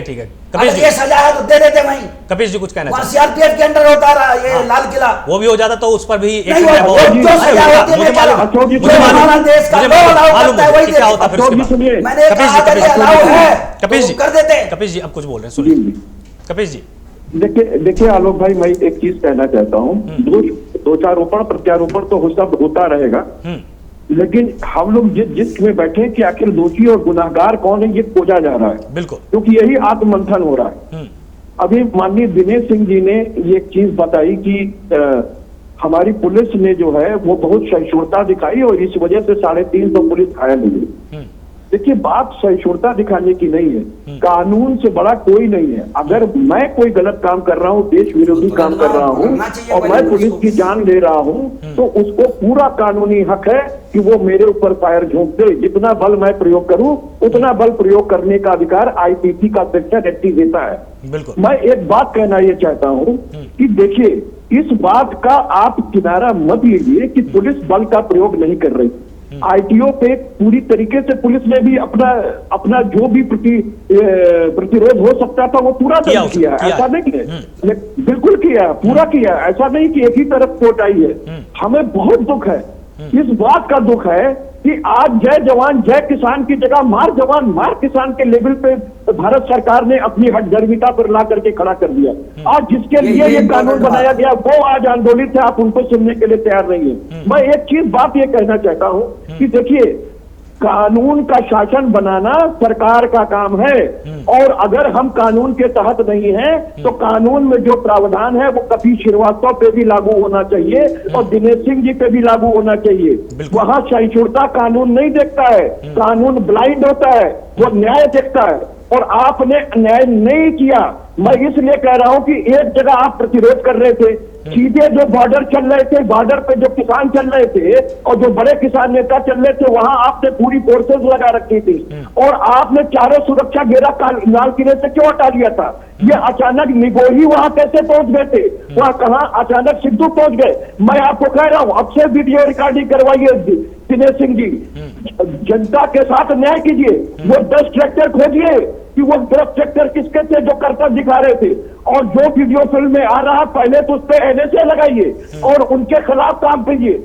ठीक है कपिल जी, ये सजा है तो दे देते वहीं। कपिल जी कुछ कहना चाहिए? सीआरपीएफ के अंडर होता रहा ये लाल किला, वो भी हो जाता तो उस पर भी एक नहीं वो जो सजा होती है हमारा देश का लो अलाउ करता है वही क्या होता फिर उसके बाद? मैंने कहा अगर ये अलाउ है कपिल तो जी कर देते। कपिल जी अब कुछ बोल रहे हैं, सुनिए कपिल जी। देखिए आलोक भाई, मैं एक चीज कहना चाहता हूँ, दोषारोपण प्रत्यारोपण तो सब होता रहेगा, लेकिन हम लोग जिस में बैठे कि आखिर दोषी और गुनाहगार कौन है ये खोजा जा रहा है, बिल्कुल, क्योंकि यही आत्ममंथन हो रहा है। अभी माननीय दिनेश सिंह जी ने ये चीज बताई कि हमारी पुलिस ने जो है वो बहुत सहिष्णुता दिखाई और इस वजह से 350 पुलिस घायल हुई। देखिए, बात सहिष्णुता दिखाने की नहीं है, कानून से बड़ा कोई नहीं है। अगर मैं कोई गलत काम कर रहा हूँ, देश विरोधी काम कर रहा हूँ और मैं पुलिस की जान ले रहा हूँ, तो उसको पूरा कानूनी हक है कि वो मेरे ऊपर फायर झोंक दे। जितना बल मैं प्रयोग करूँ उतना बल प्रयोग करने का अधिकार आईपीसी का सेक्शन 80 देता है। मैं एक बात कहना ये चाहता हूँ कि देखिए, इस बात का आप किनारा मत लीजिए कि पुलिस बल का प्रयोग नहीं कर रही। आईटीओ पे पूरी तरीके से पुलिस ने भी अपना जो भी प्रतिरोध हो सकता था वो पूरा किया। ऐसा नहीं है, बिल्कुल किया, पूरा किया। ऐसा नहीं कि एक ही तरफ कोर्ट आई है। हमें बहुत दुख है, इस बात का दुख है कि आज जय जवान जय किसान की जगह मार जवान मार किसान के लेवल पे भारत सरकार ने अपनी हठधर्मिता पर ला करके खड़ा कर दिया। आज जिसके लिए ये कानून बनाया गया वो आज आंदोलित है, आप उनको सुनने के लिए तैयार नहीं है। मैं एक चीज बात ये कहना चाहता हूँ कि देखिए, कानून का शासन बनाना सरकार का काम है, और अगर हम कानून के तहत नहीं हैं तो कानून में जो प्रावधान है वो कभी श्रीवास्तव पे भी लागू होना चाहिए और दिनेश सिंह जी पे भी लागू होना चाहिए। वहां सहिष्णुता कानून नहीं देखता है, कानून ब्लाइंड होता है, वो न्याय देखता है, और आपने न्याय नहीं किया। मैं इसलिए कह रहा हूं कि एक जगह आप प्रतिरोध कर रहे थे, सीधे जो बॉर्डर चल रहे थे, बॉर्डर पे जो किसान चल रहे थे और जो बड़े किसान नेता चल रहे थे, वहां आपने पूरी फोर्सेस लगा रखी थी और आपने चारों सुरक्षा घेरा लाल किले से क्यों हटा दिया था? ये अचानक निगोही वहां कैसे पहुंच गए थे? वहां कहां अचानक सिद्धू पहुंच गए? मैं आपको कह रहा हूं, अब से वीडियो रिकॉर्डिंग करवाइए दिनेश सिंह जी, जनता के साथ न्याय कीजिए। वो 10 ट्रैक्टर खोजिए कि वो 10 ट्रैक्टर किसके थे जो कर्तव्य दिखा रहे थे, और जो वीडियो फिल्म में आ रहा पहले तो उस पर एनएसए लगाइए और उनके खिलाफ काम कीजिए।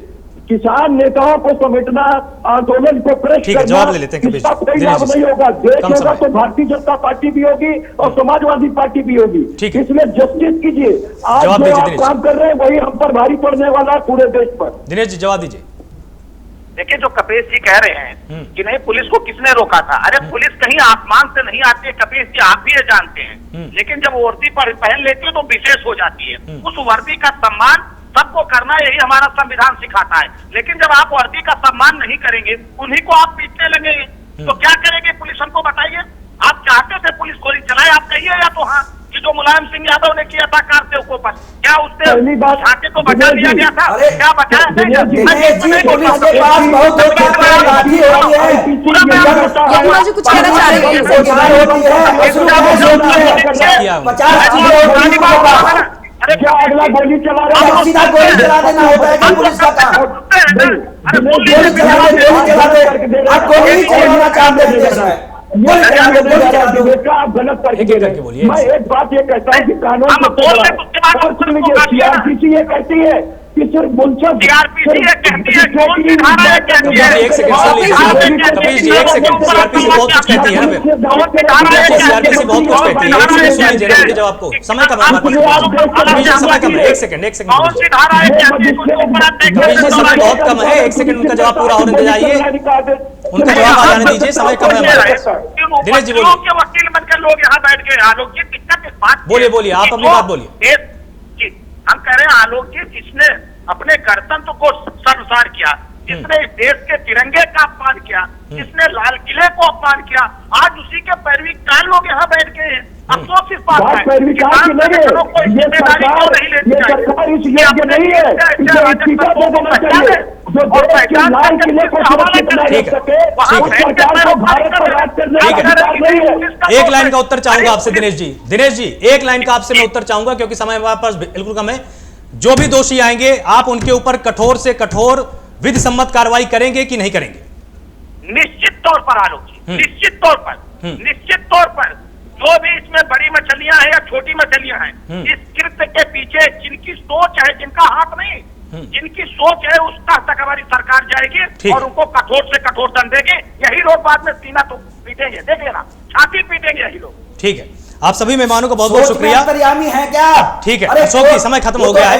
किसान नेताओं को समेटना, आंदोलन को प्रेस करना, जवाब ले लेते हैं इसका कोई लाभ नहीं होगा। देश होगा तो भारतीय जनता पार्टी भी होगी और समाजवादी पार्टी भी होगी। इसलिए जस्टिस कीजिए। आज जो आप काम कर रहे हैं वही हम पर भारी पड़ने वाला है पूरे देश पर। दिनेश जी जवाब दीजिए। देखिए, जो कपिल जी कह रहे हैं कि नहीं पुलिस को किसने रोका था, अरे पुलिस कहीं आसमान से नहीं आती है कपिल जी, आप भी ये जानते हैं। लेकिन जब वर्दी पहन लेती है तो विशेष हो जाती है। उस वर्दी का सम्मान सबको करना, यही हमारा संविधान सिखाता है। लेकिन जब आप वर्दी का सम्मान नहीं करेंगे, उन्हीं को आप पीटने लगेंगे, तो क्या करेंगे पुलिस? हमको बताइए। आप चाहते थे पुलिस गोली चलाए, आप कहिए या तो हाँ कि जो मुलायम सिंह यादव ने किया था कार से ऊपर, क्या उससे छाते को बचा दिया गया था? क्या बचाया? कुछ कहना चाह रहे हैं? अरे क्या अगला गोली चला रहा है? सीधा गोली चला देना होता है कि पुलिस का काम? गोली चला दे, आप गोली चलाना चाहते हैं, आप गलत करके बोलिए। मैं एक बात ये कहता हूँ कि कानून सीआरपीसी ये कहती है कि सिर्फ मुंशफ एक सेकंड कपिल जी, एक सेकंड। सीआरपीसी बहुत कुछ कहती है ना, सीआरपीसी बहुत कुछ कहती है। एक सेकंड सुनिए जरा जब आपको समय कम है, समय कम है। एक सेकंड समय बहुत कम है, एक सेकंड उनका जवाब पूरा होने दे जाइए, उनका जवाब आ जाने दीजिए, समय कम है। दिनेश जी बोलिए। वकील बनकर लोग यहाँ बैठ गए। आलोक जी दिक्कत इस बात, बोलिए आप अपनी बात बोलिए। हम कह रहे हैं आलोक जी, जिसने अपने गणतंत्र को शर्मसार किया, जिसने इस देश के तिरंगे का अपमान किया, जिसने लाल किले को अपमान किया, आज उसी के पैरवी कान लोग यहाँ बैठ गए हैं। अफसोस इस बात है, पैरवी कान की नहीं है, ये सरकार इस योग्य नहीं है, इसे इस्तीफा दे देना चाहिए। जो देश के लाल किले को सुरक्षित न रख सके, उस सरकार को भारत पर राज करने का अधिकार नहीं है। एक लाइन का उत्तर चाहूंगा आपसे दिनेश जी। दिनेश जी एक लाइन का आपसे मैं उत्तर चाहूंगा क्योंकि समय हमारे पास बिल्कुल कम है। जो भी दोषी आएंगे आप उनके ऊपर कठोर से कठोर विधि सम्मत कार्रवाई करेंगे कि नहीं करेंगे? निश्चित तौर पर आलोक जी, निश्चित तौर पर जो भी इसमें बड़ी मछलियां हैं या छोटी मछलियां हैं, इस कृत्य के पीछे जिनकी सोच है, जिनका हाथ नहीं, जिनकी सोच है, उसका तक हमारी सरकार जाएगी और उनको कठोर से कठोर दंड देगी। यही लोग बाद में सीना तो पीटेंगे, देख लेना, छाती पीटेंगे यही लोग। ठीक है, आप सभी मेहमानों का बहुत बहुत शुक्रिया। है क्या? ठीक है, अशोक जी समय खत्म हो गया है।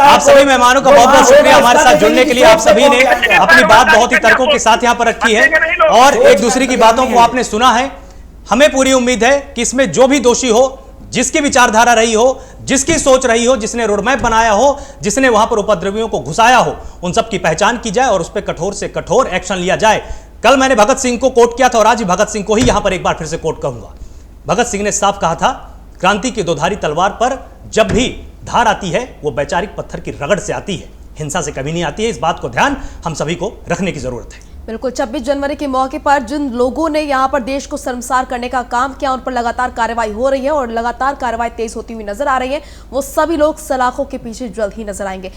आप सभी मेहमानों का बहुत बहुत शुक्रिया हमारे साथ जुड़ने के लिए। आप सभी ने अपनी बात बहुत ही तर्कों के साथ यहाँ पर रखी है और एक दूसरे की बातों को आपने सुना है। हमें पूरी उम्मीद है कि इसमें जो भी दोषी हो, जिसकी विचारधारा रही हो, जिसकी सोच रही हो, जिसने रोडमैप बनाया हो, जिसने वहां पर उपद्रवियों को घुसाया हो, उन सब की पहचान की जाए और उस पर कठोर से कठोर एक्शन लिया जाए कल मैंने भगत सिंह को कोट किया था और आज भी भगत सिंह को ही यहां पर एक बार फिर से कोट कहूंगा। भगत सिंह ने साफ कहा था, क्रांति की दोधारी तलवार पर जब भी धार आती है वो वैचारिक पत्थर की रगड़ से आती है, हिंसा से कभी नहीं आती है। इस बात को ध्यान हम सभी को रखने की जरूरत है। बिल्कुल, 26 जनवरी के मौके पर जिन लोगों ने यहां पर देश को शर्मसार करने का काम किया, उन पर लगातार कार्रवाई हो रही है और लगातार कार्रवाई तेज होती हुई नजर आ रही है। वो सभी लोग सलाखों के पीछे जल्द ही नजर आएंगे।